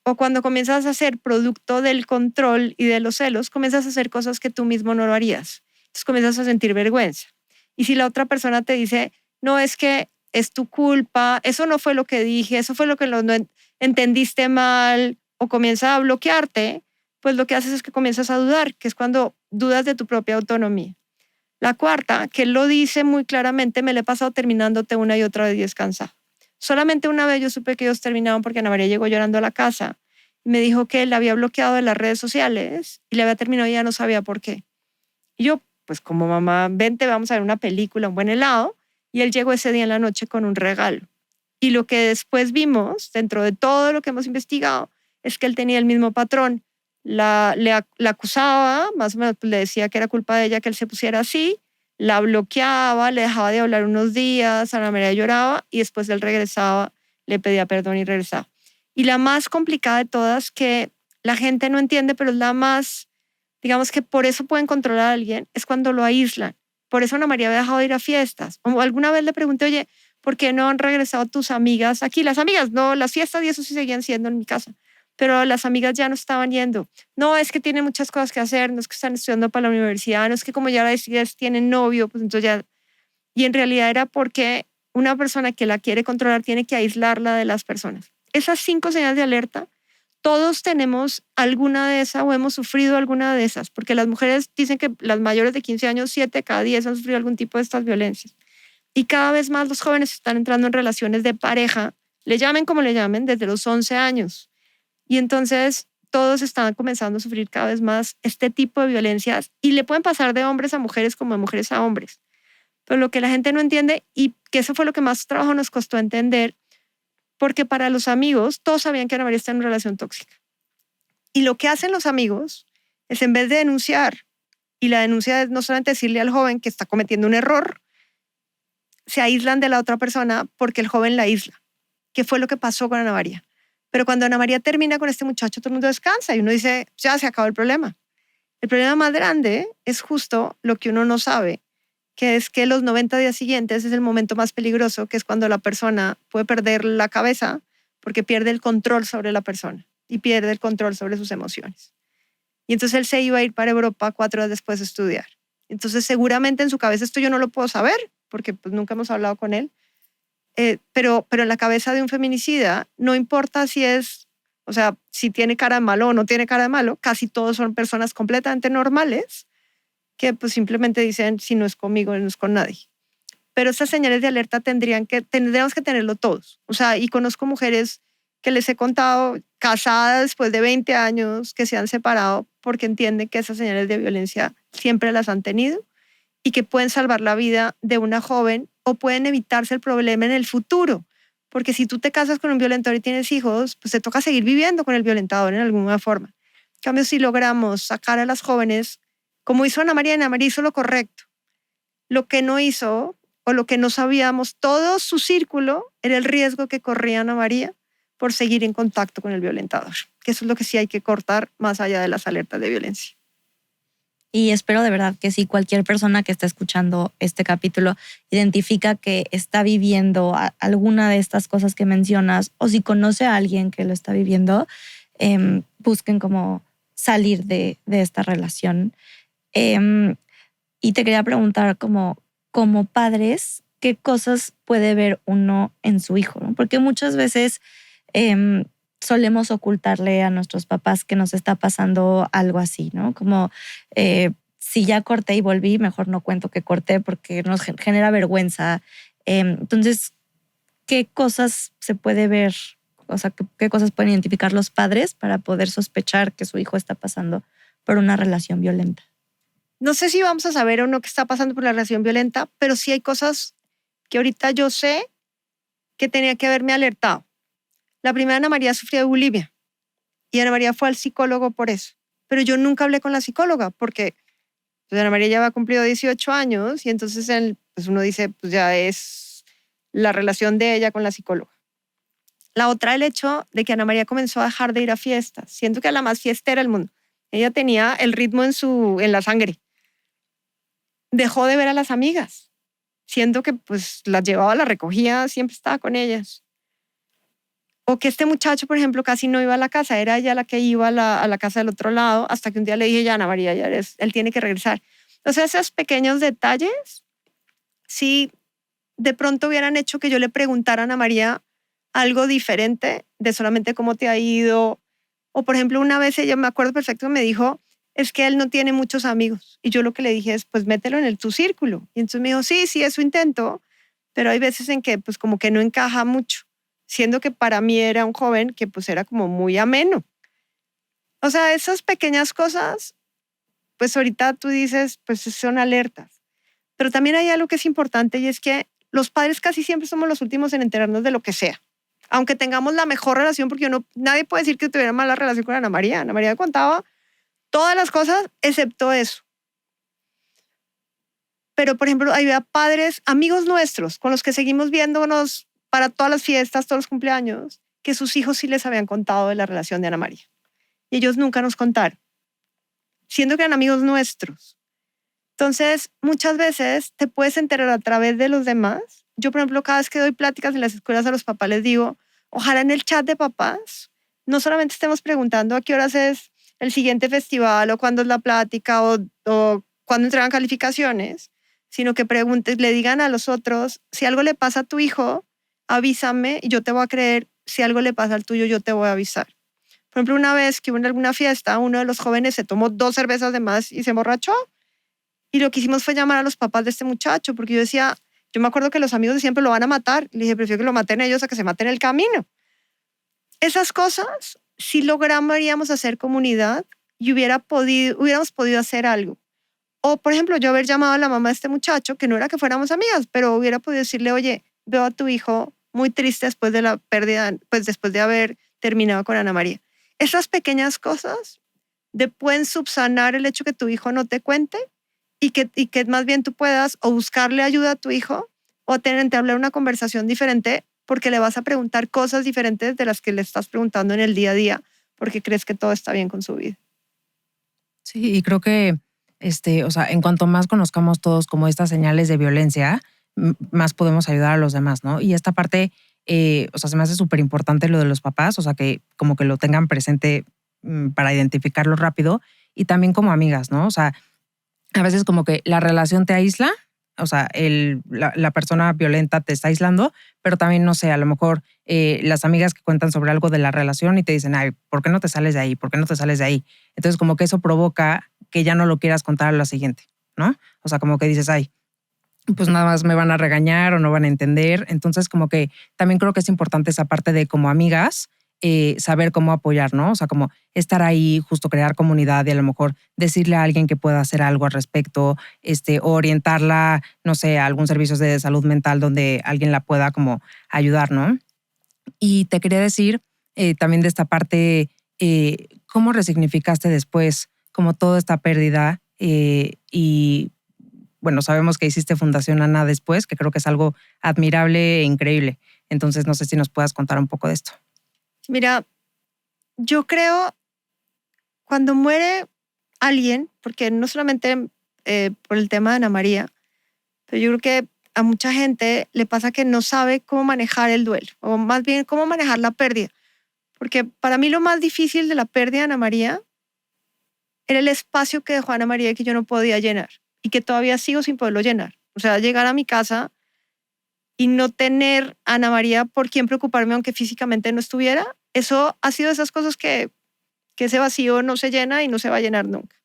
o cuando comienzas a ser producto del control y de los celos, comienzas a hacer cosas que tú mismo no lo harías. Entonces comienzas a sentir vergüenza. Y si la otra persona te dice, no, es que es tu culpa, eso no fue lo que dije, eso fue lo que no entendiste mal, o comienza a bloquearte, pues lo que haces es que comienzas a dudar, que es cuando dudas de tu propia autonomía. La cuarta, que él lo dice muy claramente, me le he pasado terminándote una y otra vez y descansado. Solamente una vez yo supe que ellos terminaban porque Ana María llegó llorando a la casa y me dijo que él había bloqueado de las redes sociales y le había terminado y ya no sabía por qué. Y yo, pues como mamá, vente, vamos a ver una película, un buen helado. Y él llegó ese día en la noche con un regalo. Y lo que después vimos, dentro de todo lo que hemos investigado, es que él tenía el mismo patrón. La acusaba, más o menos le decía que era culpa de ella que él se pusiera así, la bloqueaba, le dejaba de hablar unos días, Ana María lloraba y después él regresaba, le pedía perdón y regresaba. Y la más complicada de todas, que la gente no entiende, pero es la más, digamos que por eso pueden controlar a alguien, es cuando lo aíslan. Por eso Ana María había dejado de ir a fiestas. O alguna vez le pregunté, oye, ¿por qué no han regresado tus amigas aquí? Las amigas, no, las fiestas y eso sí seguían siendo en mi casa. Pero las amigas ya no estaban yendo. No, es que tienen muchas cosas que hacer, no es que están estudiando para la universidad, no es que como ya tienen novio, pues entonces ya... Y en realidad era porque una persona que la quiere controlar tiene que aislarla de las personas. Esas 5 señales de alerta, todos tenemos alguna de esas o hemos sufrido alguna de esas, porque las mujeres dicen que las mayores de 15 años, 7 cada 10 han sufrido algún tipo de estas violencias. Y cada vez más los jóvenes están entrando en relaciones de pareja, le llamen como le llamen, desde los 11 años. Y entonces todos están comenzando a sufrir cada vez más este tipo de violencias y le pueden pasar de hombres a mujeres como de mujeres a hombres. Pero lo que la gente no entiende, y que eso fue lo que más trabajo nos costó entender, porque para los amigos todos sabían que Ana María está en una relación tóxica. Y lo que hacen los amigos es, en vez de denunciar, y la denuncia es no solamente decirle al joven que está cometiendo un error, se aíslan de la otra persona porque el joven la aísla, que fue lo que pasó con Ana María. Pero cuando Ana María termina con este muchacho, todo el mundo descansa y uno dice, ya se acabó el problema. El problema más grande es justo lo que uno no sabe, que es que los 90 días siguientes es el momento más peligroso, que es cuando la persona puede perder la cabeza porque pierde el control sobre la persona y pierde el control sobre sus emociones. Y entonces él se iba a ir para Europa 4 horas después de estudiar. Entonces seguramente en su cabeza, esto yo no lo puedo saber porque pues nunca hemos hablado con él, pero en la cabeza de un feminicida no importa si es, o sea, si tiene cara de malo o no tiene cara de malo, casi todos son personas completamente normales que pues simplemente dicen si no es conmigo, no es con nadie. Pero esas señales de alerta tendríamos que tenerlo todos. O sea, y conozco mujeres que les he contado, casadas después de 20 años, que se han separado porque entienden que esas señales de violencia siempre las han tenido y que pueden salvar la vida de una joven o pueden evitarse el problema en el futuro. Porque si tú te casas con un violentador y tienes hijos, pues te toca seguir viviendo con el violentador en alguna forma. En cambio, si logramos sacar a las jóvenes, como hizo Ana María hizo lo correcto. Lo que no hizo o lo que no sabíamos, todo su círculo era el riesgo que corría Ana María por seguir en contacto con el violentador. Que eso es lo que sí hay que cortar más allá de las alertas de violencia. Y espero de verdad que si cualquier persona que está escuchando este capítulo identifica que está viviendo alguna de estas cosas que mencionas o si conoce a alguien que lo está viviendo, busquen cómo salir de esta relación. Y te quería preguntar como padres, ¿qué cosas puede ver uno en su hijo? ¿No? Porque muchas veces solemos ocultarle a nuestros papás que nos está pasando algo así, ¿no? Como si ya corté y volví, mejor no cuento que corté porque nos genera vergüenza. Entonces, ¿qué cosas se puede ver? O sea, ¿qué cosas pueden identificar los padres para poder sospechar que su hijo está pasando por una relación violenta? No sé si vamos a saber o no qué está pasando por la relación violenta, pero sí hay cosas que ahorita yo sé que tenía que haberme alertado. La primera, Ana María sufría de bulimia y Ana María fue al psicólogo por eso. Pero yo nunca hablé con la psicóloga porque pues, Ana María ya había cumplido 18 años y entonces pues uno dice, pues ya es la relación de ella con la psicóloga. La otra, el hecho de que Ana María comenzó a dejar de ir a fiestas, siendo que era la más fiestera del mundo. Ella tenía el ritmo en la sangre. Dejó de ver a las amigas, siendo que pues las llevaba, las recogía, siempre estaba con ellas. O que este muchacho, por ejemplo, casi no iba a la casa, era ella la que iba a la casa del otro lado, hasta que un día le dije, ya Ana María, él tiene que regresar. O sea, esos pequeños detalles, sí, de pronto hubieran hecho que yo le preguntara a Ana María algo diferente de solamente cómo te ha ido. O, por ejemplo, una vez ella, me acuerdo perfecto, me dijo, es que él no tiene muchos amigos. Y yo lo que le dije es, pues mételo en tu círculo. Y entonces me dijo, sí, eso intento, pero hay veces en que pues como que no encaja mucho, siendo que para mí era un joven que pues era como muy ameno. O sea, esas pequeñas cosas, pues ahorita tú dices, pues son alertas. Pero también hay algo que es importante y es que los padres casi siempre somos los últimos en enterarnos de lo que sea. Aunque tengamos la mejor relación, porque nadie puede decir que tuviera mala relación con Ana María. Ana María contaba todas las cosas excepto eso. Pero, por ejemplo, había padres, amigos nuestros, con los que seguimos viéndonos para todas las fiestas, todos los cumpleaños, que sus hijos sí les habían contado de la relación de Ana María. Y ellos nunca nos contaron, siendo que eran amigos nuestros. Entonces, muchas veces te puedes enterar a través de los demás. Yo, por ejemplo, cada vez que doy pláticas en las escuelas a los papás, les digo, ojalá en el chat de papás no solamente estemos preguntando a qué horas es el siguiente festival o cuándo es la plática o cuándo entregan calificaciones, sino que le digan a los otros, si algo le pasa a tu hijo, avísame y yo te voy a creer. Si algo le pasa al tuyo, yo te voy a avisar. Por ejemplo, una vez que hubo en alguna fiesta, uno de los jóvenes se tomó 2 cervezas de más y se emborrachó. Y lo que hicimos fue llamar a los papás de este muchacho, porque yo me acuerdo que los amigos de siempre lo van a matar. Le dije, prefiero que lo maten ellos a que se maten en el camino. Esas cosas, si lograríamos hacer comunidad y hubiéramos podido hacer algo. O, por ejemplo, yo haber llamado a la mamá de este muchacho, que no era que fuéramos amigas, pero hubiera podido decirle, oye, veo a tu hijo muy triste después de la pérdida, pues después de haber terminado con Ana María. Esas pequeñas cosas pueden subsanar el hecho que tu hijo no te cuente y que más bien tú puedas o buscarle ayuda a tu hijo o hablar una conversación diferente porque le vas a preguntar cosas diferentes de las que le estás preguntando en el día a día porque crees que todo está bien con su vida. Sí, y creo que o sea, en cuanto más conozcamos todos como estas señales de violencia, más podemos ayudar a los demás, ¿no? Y esta parte, o sea, se me hace súper importante lo de los papás, o sea, que como que lo tengan presente para identificarlo rápido y también como amigas, ¿no? O sea, a veces como que la relación te aísla, o sea, la persona violenta te está aislando, pero también, no sé, a lo mejor las amigas que cuentan sobre algo de la relación y te dicen, ay, ¿por qué no te sales de ahí? ¿Por qué no te sales de ahí? Entonces como que eso provoca que ya no lo quieras contar a la siguiente, ¿no? O sea, como que dices, ay, pues nada más me van a regañar o no van a entender. Entonces como que también creo que es importante esa parte de como amigas, saber cómo apoyar, ¿no? O sea, como estar ahí, justo crear comunidad y a lo mejor decirle a alguien que pueda hacer algo al respecto, o orientarla, no sé, a algún servicio de salud mental donde alguien la pueda como ayudar, ¿no? Y te quería decir también de esta parte, ¿cómo resignificaste después como toda esta pérdida? Y bueno, sabemos que hiciste Fundación Ana después, que creo que es algo admirable e increíble. Entonces, no sé si nos puedas contar un poco de esto. Mira, yo creo cuando muere alguien, porque no solamente por el tema de Ana María, pero yo creo que a mucha gente le pasa que no sabe cómo manejar el duelo, o más bien cómo manejar la pérdida. Porque para mí lo más difícil de la pérdida de Ana María era el espacio que dejó Ana María que yo no podía llenar y que todavía sigo sin poderlo llenar. O sea, llegar a mi casa y no tener a Ana María por quien preocuparme aunque físicamente no estuviera, eso ha sido de esas cosas que ese vacío no se llena y no se va a llenar nunca.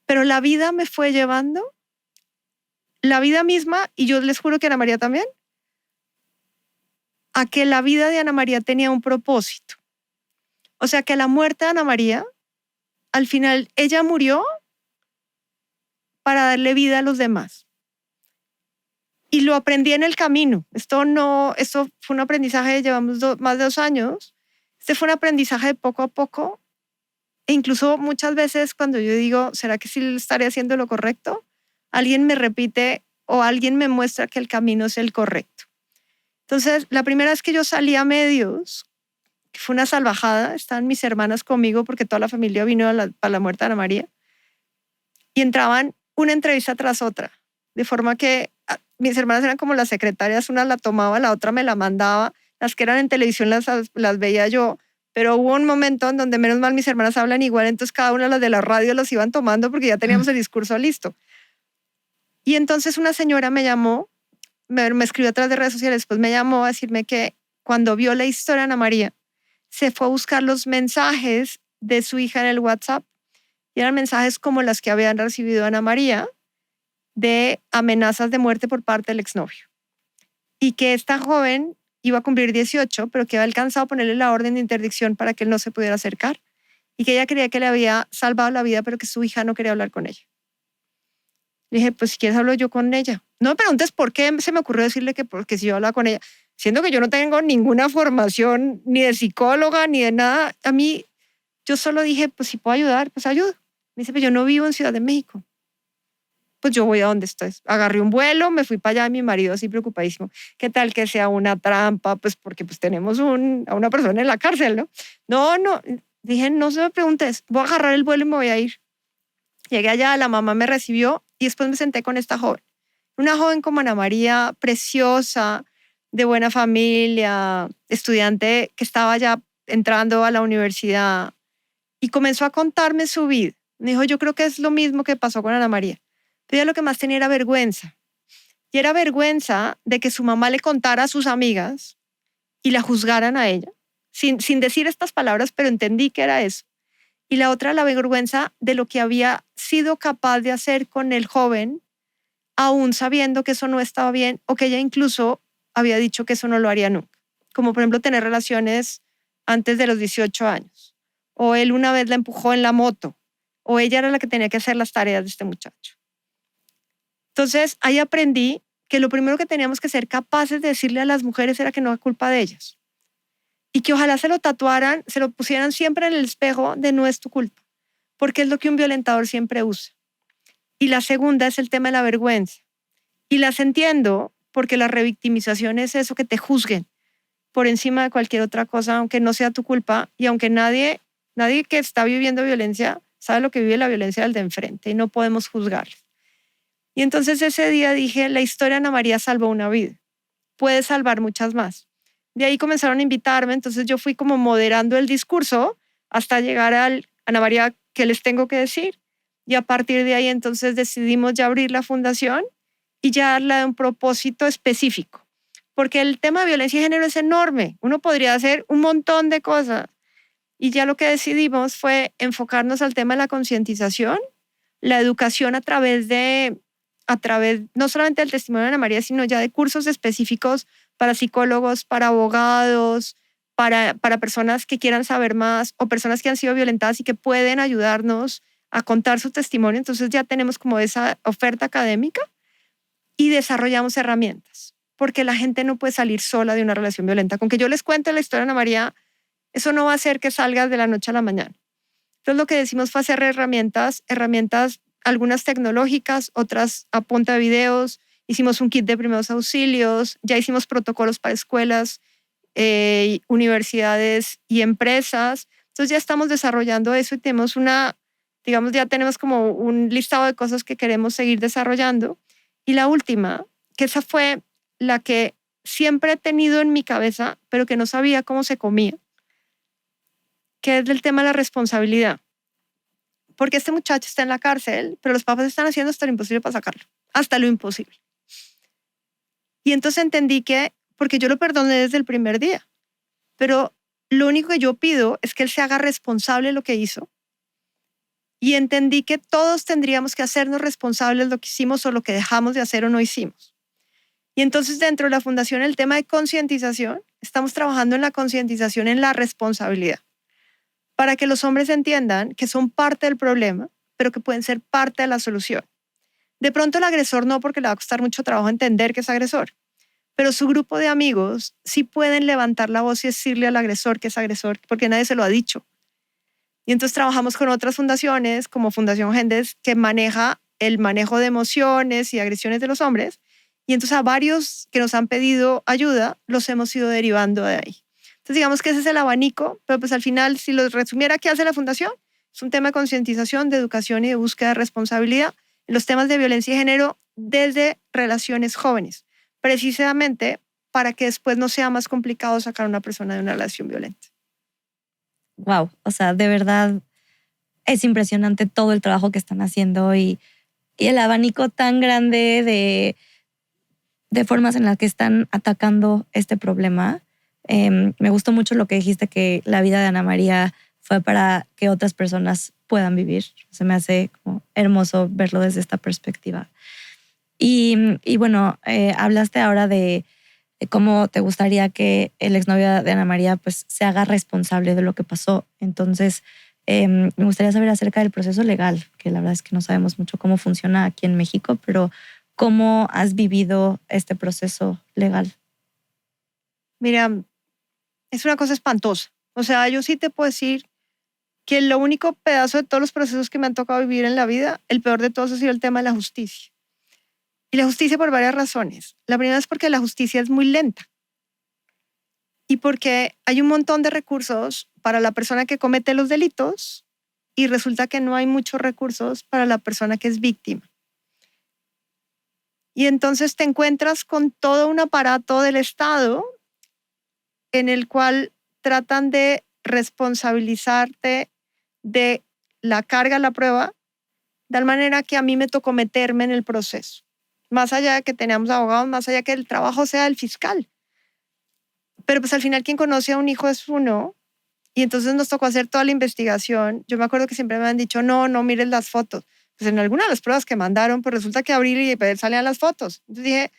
Pero la vida me fue llevando, la vida misma, y yo les juro que Ana María también, a que la vida de Ana María tenía un propósito. O sea, que la muerte de Ana María, al final, ella murió para darle vida a los demás. Y lo aprendí en el camino. Esto fue un aprendizaje, llevamos más de 2 años. Este fue un aprendizaje de poco a poco. E incluso muchas veces cuando yo digo, ¿será que sí estaré haciendo lo correcto? Alguien me repite o alguien me muestra que el camino es el correcto. Entonces, la primera vez que yo salí a medios, que fue una salvajada, estaban mis hermanas conmigo porque toda la familia vino para la muerte de Ana María, y entraban una entrevista tras otra, de forma que mis hermanas eran como las secretarias, una la tomaba, la otra me la mandaba, las que eran en televisión las veía yo, pero hubo un momento en donde menos mal mis hermanas hablan igual, entonces cada una de las de la radio las iban tomando porque ya teníamos el discurso listo. Y entonces una señora me llamó, me escribió a través de redes sociales, después me llamó a decirme que cuando vio la historia de Ana María, se fue a buscar los mensajes de su hija en el WhatsApp, y eran mensajes como las que habían recibido Ana María, de amenazas de muerte por parte del exnovio. Y que esta joven iba a cumplir 18, pero que había alcanzado a ponerle la orden de interdicción para que él no se pudiera acercar. Y que ella creía que le había salvado la vida, pero que su hija no quería hablar con ella. Le dije, pues si quieres hablo yo con ella. No me preguntes por qué se me ocurrió decirle que porque si yo hablaba con ella, siendo que yo no tengo ninguna formación ni de psicóloga ni de nada. A mí, yo solo dije, pues si puedo ayudar, pues ayudo. Me dice, pues yo no vivo en Ciudad de México. Pues yo voy a donde estoy. Agarré un vuelo, me fui para allá, mi marido así preocupadísimo. ¿Qué tal que sea una trampa? Pues porque pues tenemos a una persona en la cárcel, ¿no? No. Dije, no se me preguntes, voy a agarrar el vuelo y me voy a ir. Llegué allá, la mamá me recibió y después me senté con esta joven. Una joven como Ana María, preciosa, de buena familia, estudiante que estaba ya entrando a la universidad, y comenzó a contarme su vida. Me dijo, yo creo que es lo mismo que pasó con Ana María. Pero ella lo que más tenía era vergüenza. Y era vergüenza de que su mamá le contara a sus amigas y la juzgaran a ella, sin decir estas palabras, pero entendí que era eso. Y la otra, la vergüenza de lo que había sido capaz de hacer con el joven, aún sabiendo que eso no estaba bien, o que ella incluso había dicho que eso no lo haría nunca. Como por ejemplo tener relaciones antes de los 18 años. O él una vez la empujó en la moto. O ella era la que tenía que hacer las tareas de este muchacho. Entonces ahí aprendí que lo primero que teníamos que ser capaces de decirle a las mujeres era que no era culpa de ellas. Y que ojalá se lo tatuaran, se lo pusieran siempre en el espejo de no es tu culpa. Porque es lo que un violentador siempre usa. Y la segunda es el tema de la vergüenza. Y las entiendo porque la revictimización es eso, que te juzguen por encima de cualquier otra cosa, aunque no sea tu culpa y aunque nadie que está viviendo violencia sabe lo que vive la violencia del de enfrente y no podemos juzgarles. Y entonces ese día dije, la historia de Ana María salvó una vida. Puede salvar muchas más. De ahí comenzaron a invitarme, entonces yo fui como moderando el discurso hasta llegar al Ana María, ¿qué les tengo que decir? Y a partir de ahí entonces decidimos ya abrir la fundación y ya darle un propósito específico. Porque el tema de violencia de género es enorme. Uno podría hacer un montón de cosas. Y ya lo que decidimos fue enfocarnos al tema de la concientización, la educación a través no solamente del testimonio de Ana María, sino ya de cursos específicos para psicólogos, para abogados, para personas que quieran saber más o personas que han sido violentadas y que pueden ayudarnos a contar su testimonio. Entonces ya tenemos como esa oferta académica y desarrollamos herramientas, porque la gente no puede salir sola de una relación violenta. Con que yo les cuente la historia de Ana María, eso no va a hacer que salgas de la noche a la mañana. Entonces lo que decimos fue hacer herramientas, algunas tecnológicas, otras a punta de videos. Hicimos un kit de primeros auxilios, ya hicimos protocolos para escuelas, universidades y empresas. Entonces ya estamos desarrollando eso y tenemos ya tenemos como un listado de cosas que queremos seguir desarrollando. Y la última, que esa fue la que siempre he tenido en mi cabeza, pero que no sabía cómo se comía, que es el tema de la responsabilidad. Porque este muchacho está en la cárcel, pero los papás están haciendo hasta lo imposible para sacarlo. Hasta lo imposible. Y entonces entendí porque yo lo perdoné desde el primer día, pero lo único que yo pido es que él se haga responsable de lo que hizo. Y entendí que todos tendríamos que hacernos responsables de lo que hicimos o lo que dejamos de hacer o no hicimos. Y entonces dentro de la fundación el tema de concientización, estamos trabajando en la concientización en la responsabilidad, para que los hombres entiendan que son parte del problema, pero que pueden ser parte de la solución. De pronto el agresor no, porque le va a costar mucho trabajo entender que es agresor, pero su grupo de amigos sí pueden levantar la voz y decirle al agresor que es agresor, porque nadie se lo ha dicho. Y entonces trabajamos con otras fundaciones, como Fundación Gendes, que maneja el manejo de emociones y agresiones de los hombres. Y entonces a varios que nos han pedido ayuda, los hemos ido derivando de ahí. Entonces digamos que ese es el abanico, pero pues al final, si lo resumiera, ¿qué hace la fundación? Es un tema de concientización, de educación y de búsqueda de responsabilidad en los temas de violencia de género desde relaciones jóvenes, precisamente para que después no sea más complicado sacar a una persona de una relación violenta. Wow, o sea, de verdad es impresionante todo el trabajo que están haciendo y el abanico tan grande de formas en las que están atacando este problema. Me gustó mucho lo que dijiste, que la vida de Ana María fue para que otras personas puedan vivir. Se me hace como hermoso verlo desde esta perspectiva. Y bueno, hablaste ahora de cómo te gustaría que el exnovio de Ana María pues se haga responsable de lo que pasó. Entonces, me gustaría saber acerca del proceso legal, que la verdad es que no sabemos mucho cómo funciona aquí en México, pero ¿cómo has vivido este proceso legal? Mira, es una cosa espantosa. O sea, yo sí te puedo decir que lo único pedazo de todos los procesos que me han tocado vivir en la vida, el peor de todos ha sido el tema de la justicia. Y la justicia por varias razones. La primera es porque la justicia es muy lenta y porque hay un montón de recursos para la persona que comete los delitos y resulta que no hay muchos recursos para la persona que es víctima. Y entonces te encuentras con todo un aparato del Estado en el cual tratan de responsabilizarte de la carga de la prueba, de tal manera que a mí me tocó meterme en el proceso. Más allá de que teníamos abogados, más allá de que el trabajo sea del fiscal. Pero pues al final quien conoce a un hijo es uno, y entonces nos tocó hacer toda la investigación. Yo me acuerdo que siempre me han dicho, no mires las fotos. Pues en alguna de las pruebas que mandaron, pues resulta que abrí y salían las fotos. Entonces dije,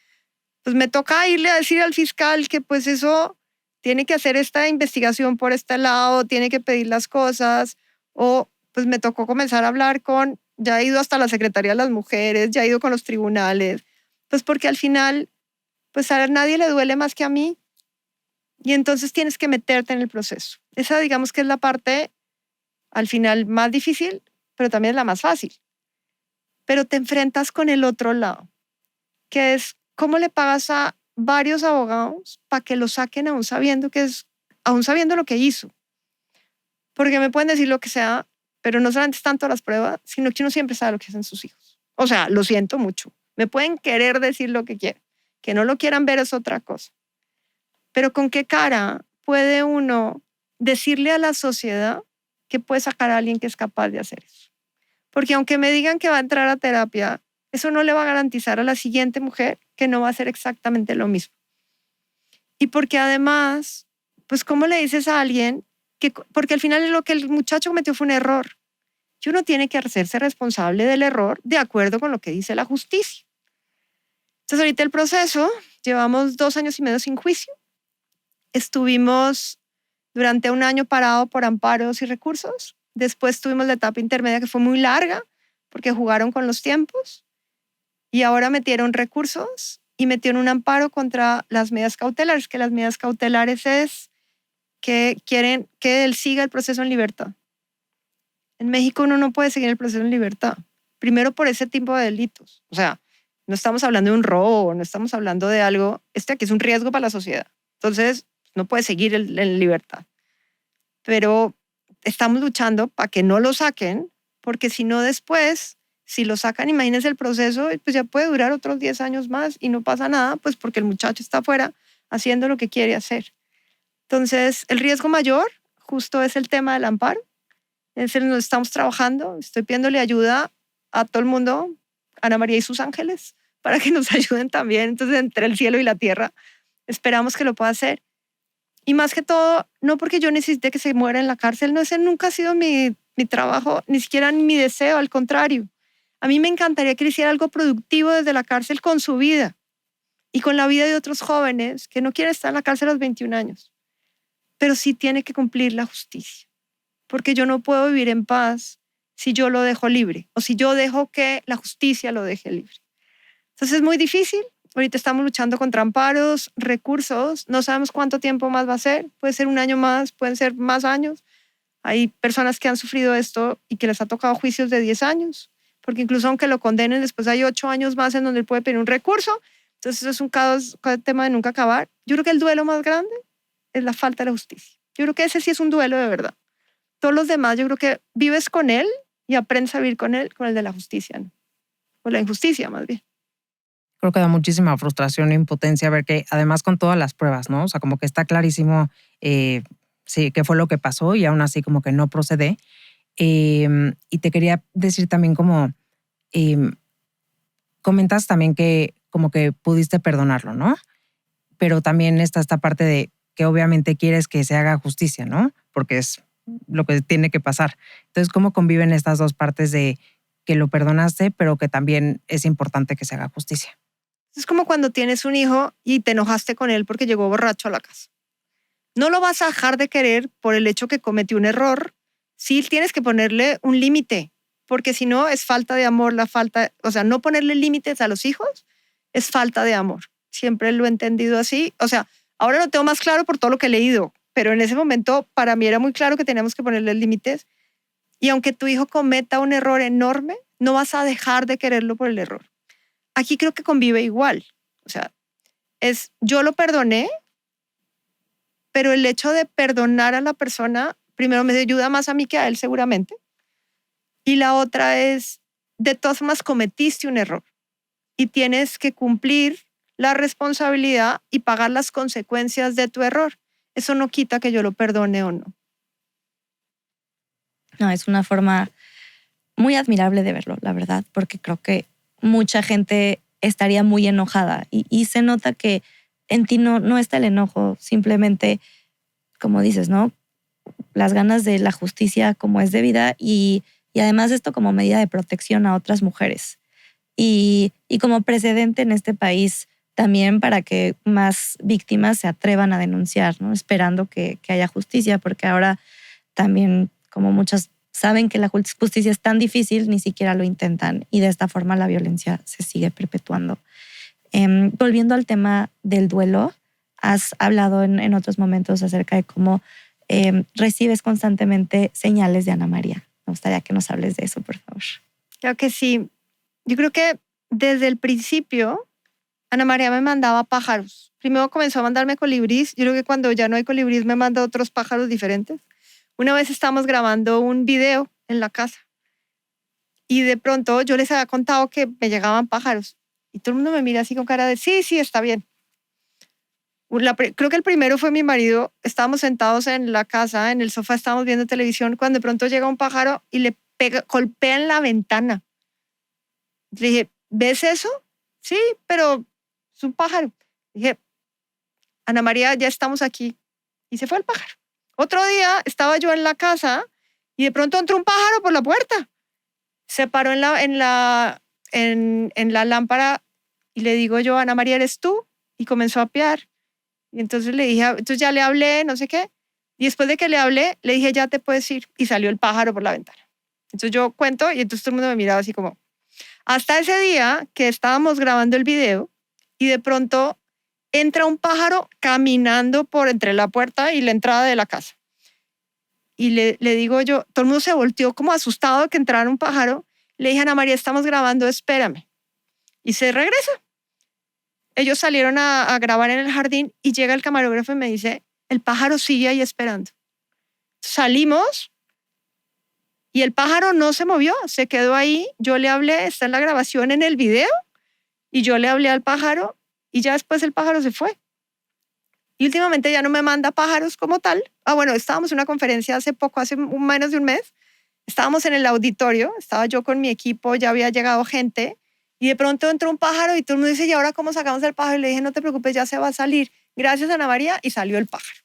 pues me toca irle a decir al fiscal que pues eso tiene que hacer esta investigación por este lado, tiene que pedir las cosas, o pues me tocó comenzar a hablar ya he ido hasta la Secretaría de las Mujeres, ya he ido con los tribunales, pues porque al final, pues a nadie le duele más que a mí. Y entonces tienes que meterte en el proceso. Esa digamos que es la parte al final más difícil, pero también es la más fácil. Pero te enfrentas con el otro lado, que es cómo le pagas a varios abogados para que lo saquen aún sabiendo lo que hizo. Porque me pueden decir lo que sea, pero no solamente es tanto las pruebas, sino que uno siempre sabe lo que hacen sus hijos. O sea, lo siento mucho. Me pueden querer decir lo que quieran. Que no lo quieran ver es otra cosa. Pero ¿con qué cara puede uno decirle a la sociedad que puede sacar a alguien que es capaz de hacer eso? Porque aunque me digan que va a entrar a terapia, eso no le va a garantizar a la siguiente mujer que no va a hacer exactamente lo mismo. Y porque además, pues ¿cómo le dices a alguien que, porque al final lo que el muchacho cometió fue un error? Y uno tiene que hacerse responsable del error de acuerdo con lo que dice la justicia. Entonces ahorita el proceso, llevamos 2 años y medio sin juicio. Estuvimos durante 1 año parado por amparos y recursos. Después tuvimos la etapa intermedia que fue muy larga porque jugaron con los tiempos. Y ahora metieron recursos y metieron un amparo contra las medidas cautelares, que las medidas cautelares es que quieren que él siga el proceso en libertad. En México uno no puede seguir el proceso en libertad. Primero por ese tipo de delitos. O sea, no estamos hablando de un robo, no estamos hablando de algo, aquí es un riesgo para la sociedad. Entonces, no puede seguir en libertad. Pero estamos luchando para que no lo saquen, porque si no después, si lo sacan, imagínense el proceso, pues ya puede durar otros 10 años más y no pasa nada, pues porque el muchacho está afuera haciendo lo que quiere hacer. Entonces, el riesgo mayor justo es el tema del amparo. Es el que nos estamos trabajando. Estoy pidiéndole ayuda a todo el mundo, Ana María y sus ángeles, para que nos ayuden también. Entonces, entre el cielo y la tierra, esperamos que lo pueda hacer. Y más que todo, no porque yo necesite que se muera en la cárcel, no, ese nunca ha sido mi trabajo, ni siquiera mi deseo, al contrario. A mí me encantaría que él hiciera algo productivo desde la cárcel con su vida y con la vida de otros jóvenes que no quieren estar en la cárcel a los 21 años. Pero sí tiene que cumplir la justicia, porque yo no puedo vivir en paz si yo lo dejo libre o si yo dejo que la justicia lo deje libre. Entonces es muy difícil. Ahorita estamos luchando contra amparos, recursos. No sabemos cuánto tiempo más va a ser. Puede ser 1 año más, pueden ser más años. Hay personas que han sufrido esto y que les ha tocado juicios de 10 años, porque incluso aunque lo condenen, después hay 8 años más en donde él puede pedir un recurso. Entonces eso es un tema de nunca acabar. Yo creo que el duelo más grande es la falta de la justicia. Yo creo que ese sí es un duelo de verdad. Todos los demás, yo creo que vives con él y aprendes a vivir con él, con el de la justicia, ¿no? O la injusticia, más bien. Creo que da muchísima frustración e impotencia ver que además con todas las pruebas, ¿no? O sea, como que está clarísimo sí, qué fue lo que pasó y aún así como que no procede. Y te quería decir también como, comentas también que como que pudiste perdonarlo, ¿no? Pero también está esta parte de que obviamente quieres que se haga justicia, ¿no? Porque es lo que tiene que pasar. Entonces, ¿cómo conviven estas dos partes de que lo perdonaste, pero que también es importante que se haga justicia? Es como cuando tienes un hijo y te enojaste con él porque llegó borracho a la casa. No lo vas a dejar de querer por el hecho que cometió un error. Sí tienes que ponerle un límite, porque si no es falta de amor, o sea, no ponerle límites a los hijos es falta de amor. Siempre lo he entendido así. O sea, ahora lo tengo más claro por todo lo que he leído, pero en ese momento para mí era muy claro que teníamos que ponerle límites. Y aunque tu hijo cometa un error enorme, no vas a dejar de quererlo por el error. Aquí creo que convive igual. O sea, yo lo perdoné, pero el hecho de perdonar a la persona, primero me ayuda más a mí que a él seguramente. Y la otra es, de todas formas cometiste un error y tienes que cumplir la responsabilidad y pagar las consecuencias de tu error. Eso no quita que yo lo perdone o no. No, es una forma muy admirable de verlo, la verdad, porque creo que mucha gente estaría muy enojada y se nota que en ti no está el enojo, simplemente, como dices, ¿no? Las ganas de la justicia como es debida y además esto como medida de protección a otras mujeres y como precedente en este país también para que más víctimas se atrevan a denunciar, ¿no? Esperando que haya justicia, porque ahora también como muchas saben que la justicia es tan difícil, ni siquiera lo intentan y de esta forma la violencia se sigue perpetuando. Volviendo al tema del duelo, has hablado en otros momentos acerca de cómo recibes constantemente señales de Ana María. Me gustaría que nos hables de eso, por favor. Creo que sí. Yo creo que desde el principio Ana María me mandaba pájaros. Primero comenzó a mandarme colibrís. Yo creo que cuando ya no hay colibrís me manda otros pájaros diferentes. Una vez estábamos grabando un video en la casa y de pronto yo les había contado que me llegaban pájaros y todo el mundo me mira así con cara de sí, está bien. Creo que el primero fue mi marido. Estábamos sentados en la casa, en el sofá, estábamos viendo televisión cuando de pronto llega un pájaro y le golpea en la ventana. Le dije, ¿ves eso? Sí, pero es un pájaro. Dije, Ana María, ya estamos aquí. Y se fue el pájaro. Otro día estaba yo en la casa y de pronto entró un pájaro por la puerta. Se paró en la lámpara y le digo yo, Ana María, ¿eres tú? Y comenzó a piar. Y entonces le dije, entonces ya le hablé, no sé qué. Y después de que le hablé, le dije, ya te puedes ir. Y salió el pájaro por la ventana. Entonces yo cuento y entonces todo el mundo me miraba así como, hasta ese día que estábamos grabando el video y de pronto entra un pájaro caminando por entre la puerta y la entrada de la casa. Y le digo yo, todo el mundo se volteó como asustado de que entrara un pájaro. Le dije, Ana María, estamos grabando, espérame. Y se regresa. Ellos salieron a grabar en el jardín y llega el camarógrafo y me dice, el pájaro sigue ahí esperando. Salimos y el pájaro no se movió, se quedó ahí. Yo le hablé, está en la grabación en el video, y yo le hablé al pájaro y ya después el pájaro se fue. Y últimamente ya no me manda pájaros como tal. Bueno, estábamos en una conferencia hace poco, hace menos de un mes. Estábamos en el auditorio, estaba yo con mi equipo, ya había llegado gente y de pronto entró un pájaro y todo el mundo dice, ¿y ahora cómo sacamos el pájaro? Y le dije, no te preocupes, ya se va a salir. Gracias, Ana María, y salió el pájaro.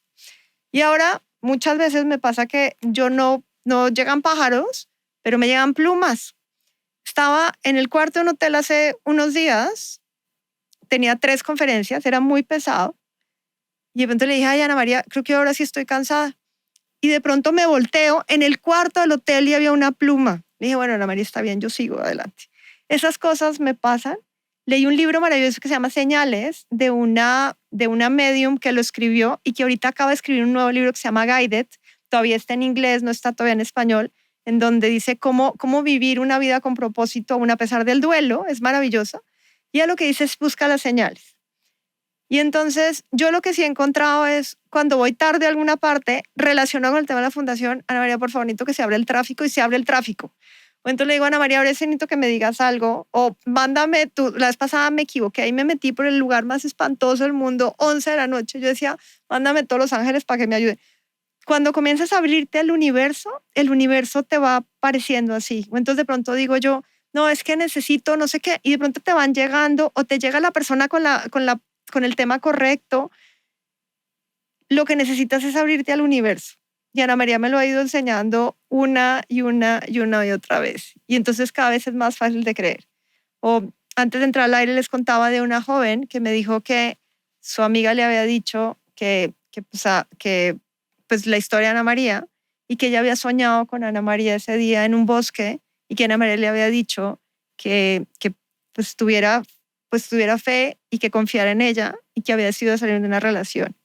Y ahora muchas veces me pasa que yo no llegan pájaros, pero me llegan plumas. Estaba en el cuarto de un hotel hace unos días, tenía 3 conferencias, era muy pesado. Y de pronto le dije, ay, Ana María, creo que ahora sí estoy cansada. Y de pronto me volteo en el cuarto del hotel y había una pluma. Le dije, bueno, Ana María, está bien, yo sigo adelante. Esas cosas me pasan. Leí un libro maravilloso que se llama Señales, de una medium que lo escribió y que ahorita acaba de escribir un nuevo libro que se llama Guided. Todavía está en inglés, no está todavía en español, en donde dice cómo vivir una vida con propósito aún a pesar del duelo. Es maravilloso. Y ella lo que dice es busca las señales. Y entonces yo lo que sí he encontrado es cuando voy tarde a alguna parte relacionado con el tema de la fundación, Ana María, por favor, necesito que se abra el tráfico, y se abre el tráfico. O entonces le digo, Ana María, ahora necesito que me digas algo, o mándame tú. La vez pasada me equivoqué, ahí me metí por el lugar más espantoso del mundo, 11 de la noche. Yo decía, mándame todos los ángeles para que me ayuden. Cuando comienzas a abrirte al universo, el universo te va pareciendo así. O entonces de pronto digo yo, no, es que necesito no sé qué, y de pronto te van llegando, o te llega la persona con el tema correcto. Lo que necesitas es abrirte al universo. Y Ana María me lo ha ido enseñando una y otra vez. Y entonces cada vez es más fácil de creer. O antes de entrar al aire les contaba de una joven que me dijo que su amiga le había dicho que la historia de Ana María, y que ella había soñado con Ana María ese día en un bosque, y que Ana María le había dicho que tuviera fe y que confiara en ella, y que había decidido salir de una relación.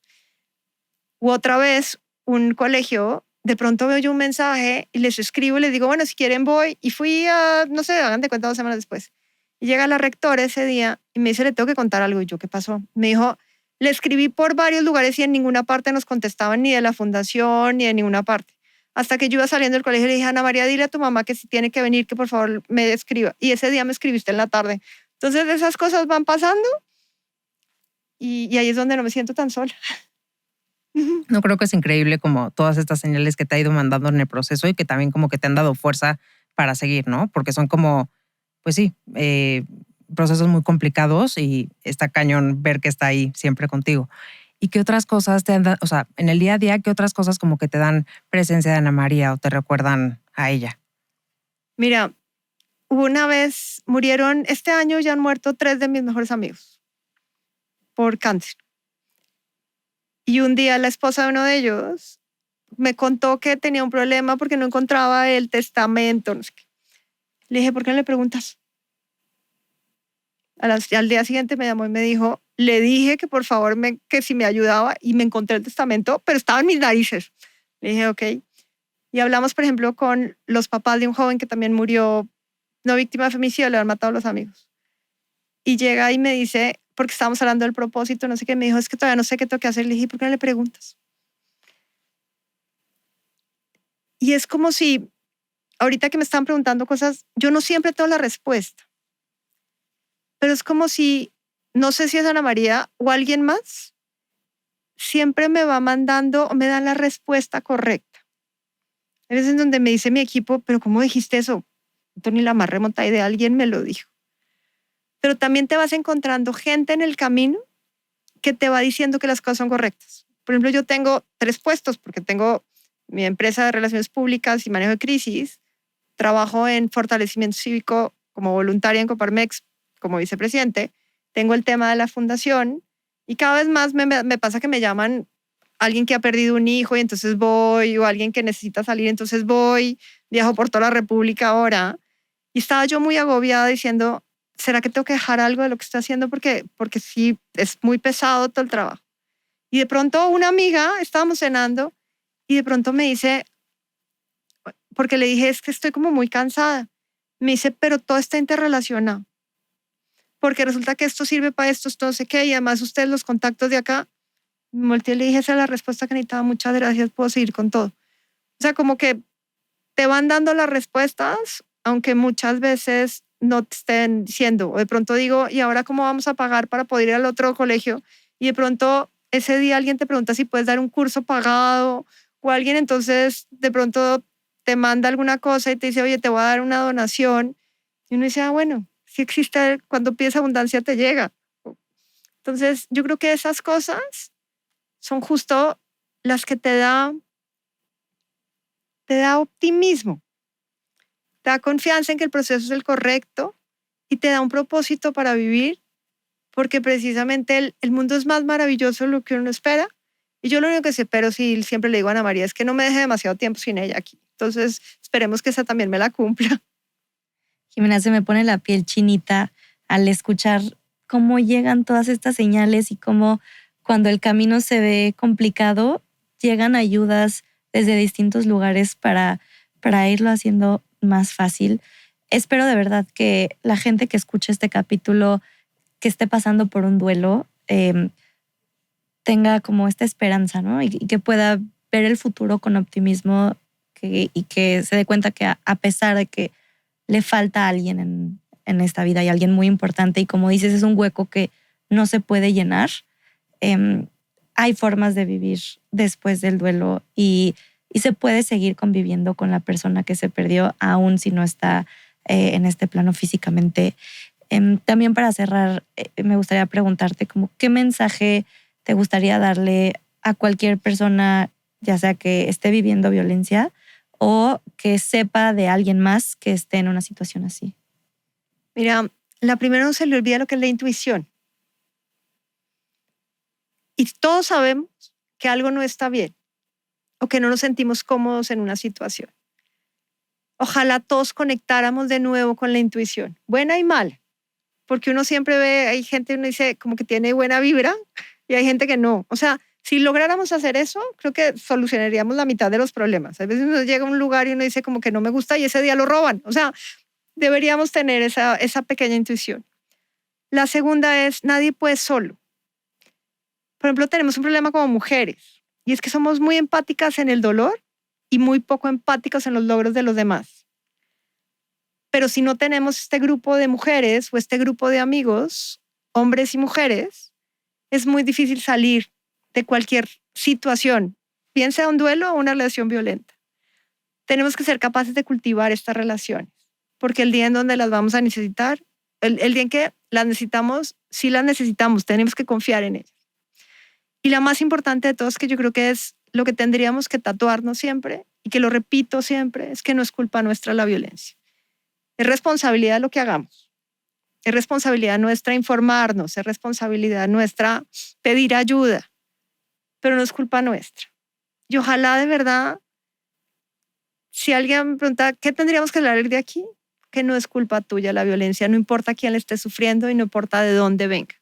U otra vez, un colegio, de pronto veo yo un mensaje y les escribo y les digo, bueno, si quieren voy. Y fui no sé, hagan de cuenta 2 semanas después. Y llega la rectora ese día y me dice, le tengo que contar algo. Y yo, ¿qué pasó? Me dijo, le escribí por varios lugares y en ninguna parte nos contestaban, ni de la fundación, ni de ninguna parte. Hasta que yo iba saliendo del colegio y le dije, Ana María, dile a tu mamá que si tiene que venir, que por favor me escriba. Y ese día me escribiste en la tarde. Entonces esas cosas van pasando y ahí es donde no me siento tan sola. No, creo que es increíble como todas estas señales que te ha ido mandando en el proceso y que también como que te han dado fuerza para seguir, ¿no? Porque son como, pues sí, procesos muy complicados y está cañón ver que está ahí siempre contigo. ¿Y qué otras cosas te han dado, o sea, en el día a día, qué otras cosas como que te dan presencia de Ana María o te recuerdan a ella? Mira, una vez murieron, este año ya han muerto 3 de mis mejores amigos por cáncer. Y un día la esposa de uno de ellos me contó que tenía un problema porque no encontraba el testamento. No sé qué. Le dije, ¿por qué no le preguntas? Al día siguiente me llamó y me dijo, le dije que por favor que si me ayudaba, y me encontré el testamento, pero estaba en mis narices. Le dije, ok. Y hablamos, por ejemplo, con los papás de un joven que también murió, no víctima de femicidio, le han matado a los amigos. Y llega y me dice, porque estábamos hablando del propósito, no sé qué, me dijo, es que todavía no sé qué tengo que hacer. Le dije, ¿por qué no le preguntas? Y es como si, ahorita que me están preguntando cosas, yo no siempre tengo la respuesta. Pero es como si, no sé si es Ana María o alguien más, siempre me va mandando o me da la respuesta correcta. Hay veces en donde me dice mi equipo, pero ¿cómo dijiste eso? Ni la más remota idea, alguien me lo dijo. pero también te vas encontrando gente en el camino que te va diciendo que las cosas son correctas. Por ejemplo, yo tengo 3 puestos porque tengo mi empresa de relaciones públicas y manejo de crisis, trabajo en fortalecimiento cívico como voluntaria en Coparmex, como vicepresidente, tengo el tema de la fundación y cada vez más me pasa que me llaman alguien que ha perdido un hijo y entonces voy, o alguien que necesita salir, entonces voy, viajo por toda la República ahora. Y estaba yo muy agobiada diciendo, ¿será que tengo que dejar algo de lo que estoy haciendo? Porque sí, es muy pesado todo el trabajo. Y de pronto una amiga, estábamos cenando, y de pronto me dice, porque le dije, es que estoy como muy cansada. Me dice, pero todo está interrelacionado. Porque resulta que esto sirve para esto no sé qué, y además ustedes los contactos de acá. Me volteé y le dije, esa es la respuesta que necesitaba, muchas gracias, puedo seguir con todo. O sea, como que te van dando las respuestas, aunque muchas veces no te estén diciendo. O de pronto digo, ¿y ahora cómo vamos a pagar para poder ir al otro colegio? Y de pronto ese día alguien te pregunta si puedes dar un curso pagado, o alguien entonces de pronto te manda alguna cosa y te dice, oye, te voy a dar una donación. Y uno dice, bueno, si existe, cuando pides abundancia te llega. Entonces, yo creo que esas cosas son justo las que te da optimismo, te da confianza en que el proceso es el correcto y te da un propósito para vivir, porque precisamente el mundo es más maravilloso de lo que uno espera. Y yo lo único que espero, sí, siempre le digo a Ana María, es que no me deje demasiado tiempo sin ella aquí. Entonces, esperemos que esa también me la cumpla. Jimena, se me pone la piel chinita al escuchar cómo llegan todas estas señales y cómo cuando el camino se ve complicado, llegan ayudas desde distintos lugares para irlo haciendo más fácil. Espero de verdad que la gente que escuche este capítulo, que esté pasando por un duelo, tenga como esta esperanza, ¿no? Y que pueda ver el futuro con optimismo y que se dé cuenta que a pesar de que le falta a alguien en esta vida y alguien muy importante, y como dices, es un hueco que no se puede llenar, hay formas de vivir después del duelo y se puede seguir conviviendo con la persona que se perdió, aún si no está en este plano físicamente. También para cerrar, me gustaría preguntarte como, ¿qué mensaje te gustaría darle a cualquier persona, ya sea que esté viviendo violencia o que sepa de alguien más que esté en una situación así? Mira, la primera no se le olvida lo que es la intuición. Y todos sabemos que algo no está bien o que no nos sentimos cómodos en una situación. Ojalá todos conectáramos de nuevo con la intuición, buena y mala, porque uno siempre ve, hay gente que uno dice como que tiene buena vibra y hay gente que no. O sea, si lográramos hacer eso, creo que solucionaríamos la mitad de los problemas. A veces uno llega a un lugar y uno dice como que no me gusta y ese día lo roban. O sea, deberíamos tener esa pequeña intuición. La segunda es, nadie puede solo. Por ejemplo, tenemos un problema como mujeres y es que somos muy empáticas en el dolor y muy poco empáticos en los logros de los demás. Pero si no tenemos este grupo de mujeres o este grupo de amigos, hombres y mujeres, es muy difícil salir de cualquier situación, bien sea un duelo o una relación violenta. Tenemos que ser capaces de cultivar estas relaciones, porque el día en donde las vamos a necesitar, el día en que las necesitamos, sí las necesitamos, tenemos que confiar en ellas. Y la más importante de todos, que yo creo que es lo que tendríamos que tatuarnos siempre, y que lo repito siempre, es que no es culpa nuestra la violencia. Es responsabilidad de lo que hagamos. Es responsabilidad nuestra informarnos, es responsabilidad nuestra pedir ayuda, pero no es culpa nuestra. Y ojalá de verdad, si alguien me pregunta, ¿qué tendríamos que hablar de aquí? Que no es culpa tuya la violencia, no importa quién le esté sufriendo y no importa de dónde venga.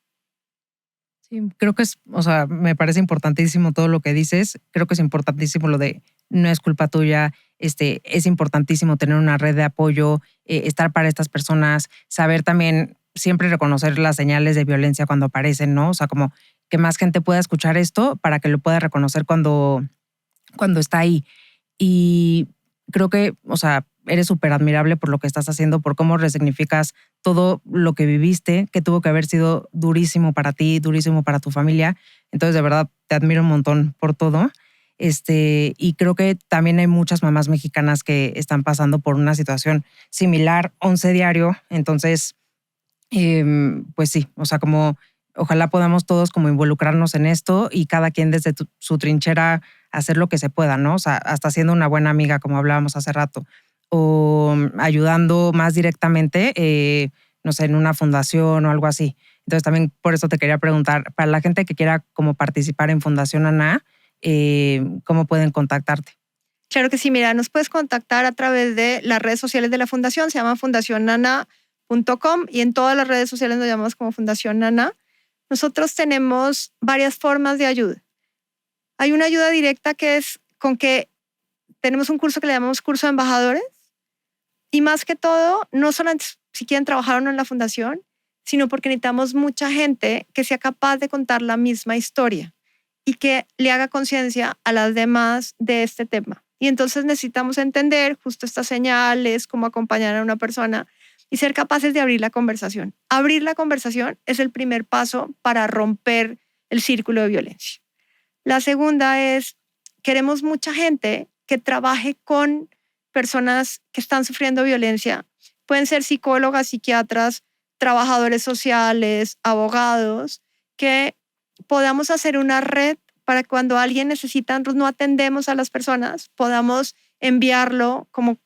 Sí, creo que me parece importantísimo todo lo que dices. Creo que es importantísimo lo de no es culpa tuya. Es importantísimo tener una red de apoyo, estar para estas personas, saber también siempre reconocer las señales de violencia cuando aparecen, ¿no? O sea, como que más gente pueda escuchar esto para que lo pueda reconocer cuando está ahí. Y creo que, eres súper admirable por lo que estás haciendo, por cómo resignificas todo lo que viviste, que tuvo que haber sido durísimo para ti, durísimo para tu familia. Entonces, de verdad, te admiro un montón por todo. Y creo que también hay muchas mamás mexicanas que están pasando por una situación similar, 11 diario. Entonces, pues sí, o sea, como ojalá podamos todos como involucrarnos en esto y cada quien desde su trinchera hacer lo que se pueda, ¿no? O sea, hasta siendo una buena amiga, como hablábamos hace rato, o ayudando más directamente, no sé, en una fundación o algo así. Entonces también por eso te quería preguntar, para la gente que quiera como participar en Fundación ANA, ¿cómo pueden contactarte? Claro que sí, mira, nos puedes contactar a través de las redes sociales de la fundación, se llama fundacionana.com y en todas las redes sociales nos llamamos como Fundación ANA. Nosotros tenemos varias formas de ayuda. Hay una ayuda directa que es con que tenemos un curso que le llamamos curso de embajadores y más que todo, no solamente si quieren trabajar o no en la fundación, sino porque necesitamos mucha gente que sea capaz de contar la misma historia y que le haga conciencia a las demás de este tema. Y entonces necesitamos entender justo estas señales, cómo acompañar a una persona y ser capaces de abrir la conversación. Abrir la conversación es el primer paso para romper el círculo de violencia. La segunda es, queremos mucha gente que trabaje con personas que están sufriendo violencia. Pueden ser psicólogas, psiquiatras, trabajadores sociales, abogados, que podamos hacer una red para cuando alguien necesita, no atendemos a las personas, podamos enviarlo como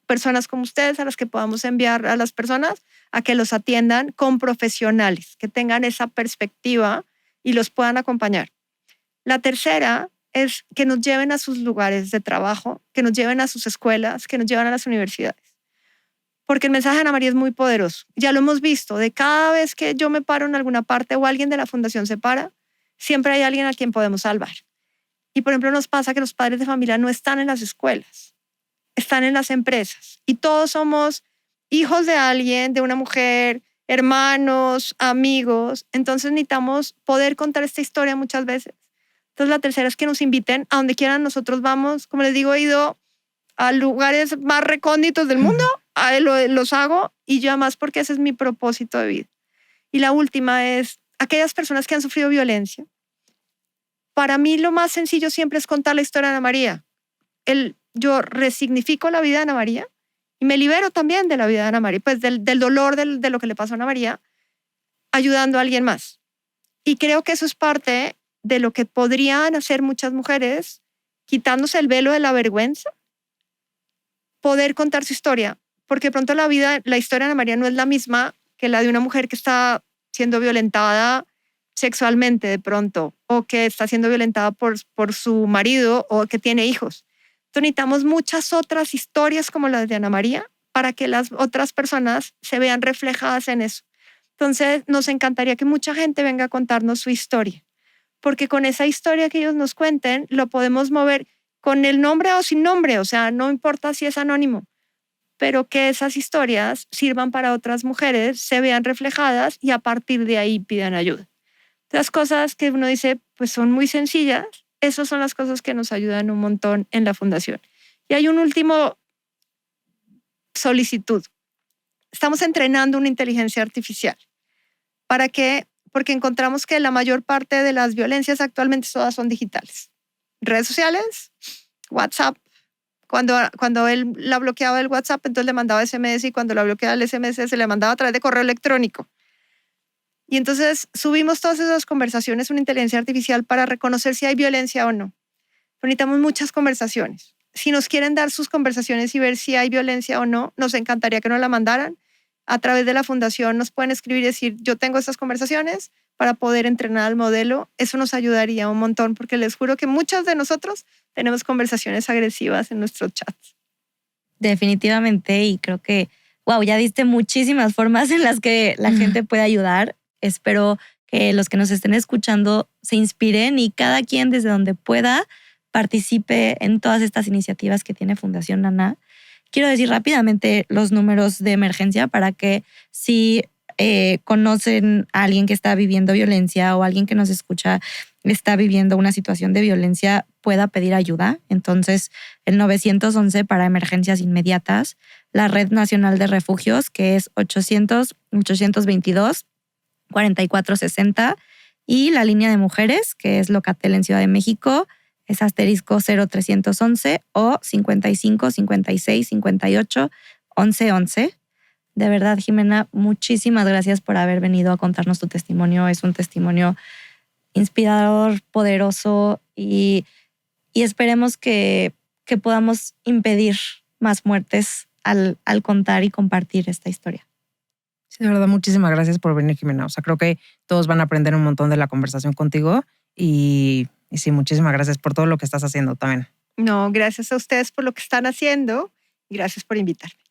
personas como ustedes, a las que podamos enviar a las personas a que los atiendan con profesionales, que tengan esa perspectiva y los puedan acompañar. La tercera es que nos lleven a sus lugares de trabajo, que nos lleven a sus escuelas, que nos lleven a las universidades. Porque el mensaje de Ana María es muy poderoso. Ya lo hemos visto, de cada vez que yo me paro en alguna parte o alguien de la fundación se para, siempre hay alguien a quien podemos salvar. Y por ejemplo nos pasa que los padres de familia no están en las escuelas, están en las empresas. Y todos somos hijos de alguien, de una mujer, hermanos, amigos. Entonces necesitamos poder contar esta historia muchas veces. Entonces la tercera es que nos inviten a donde quieran, nosotros vamos. Como les digo, he ido a lugares más recónditos del mundo, los hago y yo además porque ese es mi propósito de vida. Y la última es aquellas personas que han sufrido violencia. Para mí lo más sencillo siempre es contar la historia de Ana María. Yo resignifico la vida de Ana María y me libero también de la vida de Ana María, pues del dolor de lo que le pasó a Ana María, ayudando a alguien más. Y creo que eso es parte de lo que podrían hacer muchas mujeres, quitándose el velo de la vergüenza, poder contar su historia, porque de pronto la historia de Ana María no es la misma que la de una mujer que está siendo violentada sexualmente de pronto, o que está siendo violentada por su marido o que tiene hijos. Entonces necesitamos muchas otras historias como las de Ana María para que las otras personas se vean reflejadas en eso. Entonces nos encantaría que mucha gente venga a contarnos su historia, porque con esa historia que ellos nos cuenten lo podemos mover con el nombre o sin nombre, o sea, no importa si es anónimo, pero que esas historias sirvan para otras mujeres, se vean reflejadas y a partir de ahí pidan ayuda. Las cosas que uno dice, pues son muy sencillas, esas son las cosas que nos ayudan un montón en la fundación. Y hay un último solicitud. Estamos entrenando una inteligencia artificial. ¿Para qué? Porque encontramos que la mayor parte de las violencias actualmente todas son digitales. Redes sociales, WhatsApp. Cuando él la bloqueaba el WhatsApp, entonces le mandaba SMS y cuando la bloqueaba el SMS se le mandaba a través de correo electrónico. Y entonces subimos todas esas conversaciones a una inteligencia artificial para reconocer si hay violencia o no. Pero necesitamos muchas conversaciones. Si nos quieren dar sus conversaciones y ver si hay violencia o no, nos encantaría que nos la mandaran. A través de la fundación nos pueden escribir y decir, yo tengo estas conversaciones para poder entrenar al modelo. Eso nos ayudaría un montón porque les juro que muchos de nosotros tenemos conversaciones agresivas en nuestros chats. Definitivamente, y creo que, wow, ya diste muchísimas formas en las que la gente puede ayudar. Espero que los que nos estén escuchando se inspiren y cada quien desde donde pueda participe en todas estas iniciativas que tiene Fundación ANA. Quiero decir rápidamente los números de emergencia para que si conocen a alguien que está viviendo violencia o alguien que nos escucha está viviendo una situación de violencia, pueda pedir ayuda. Entonces, el 911 para emergencias inmediatas, la Red Nacional de Refugios, que es 800-822-4460, y la línea de mujeres, que es Locatel en Ciudad de México, es *0311 o 55 56 58 11 11. De verdad, Jimena, muchísimas gracias por haber venido a contarnos tu testimonio. Es un testimonio inspirador, poderoso y esperemos que podamos impedir más muertes al contar y compartir esta historia. Sí, de verdad, muchísimas gracias por venir, Jimena. O sea, creo que todos van a aprender un montón de la conversación contigo y sí, muchísimas gracias por todo lo que estás haciendo también. No, gracias a ustedes por lo que están haciendo y gracias por invitarme.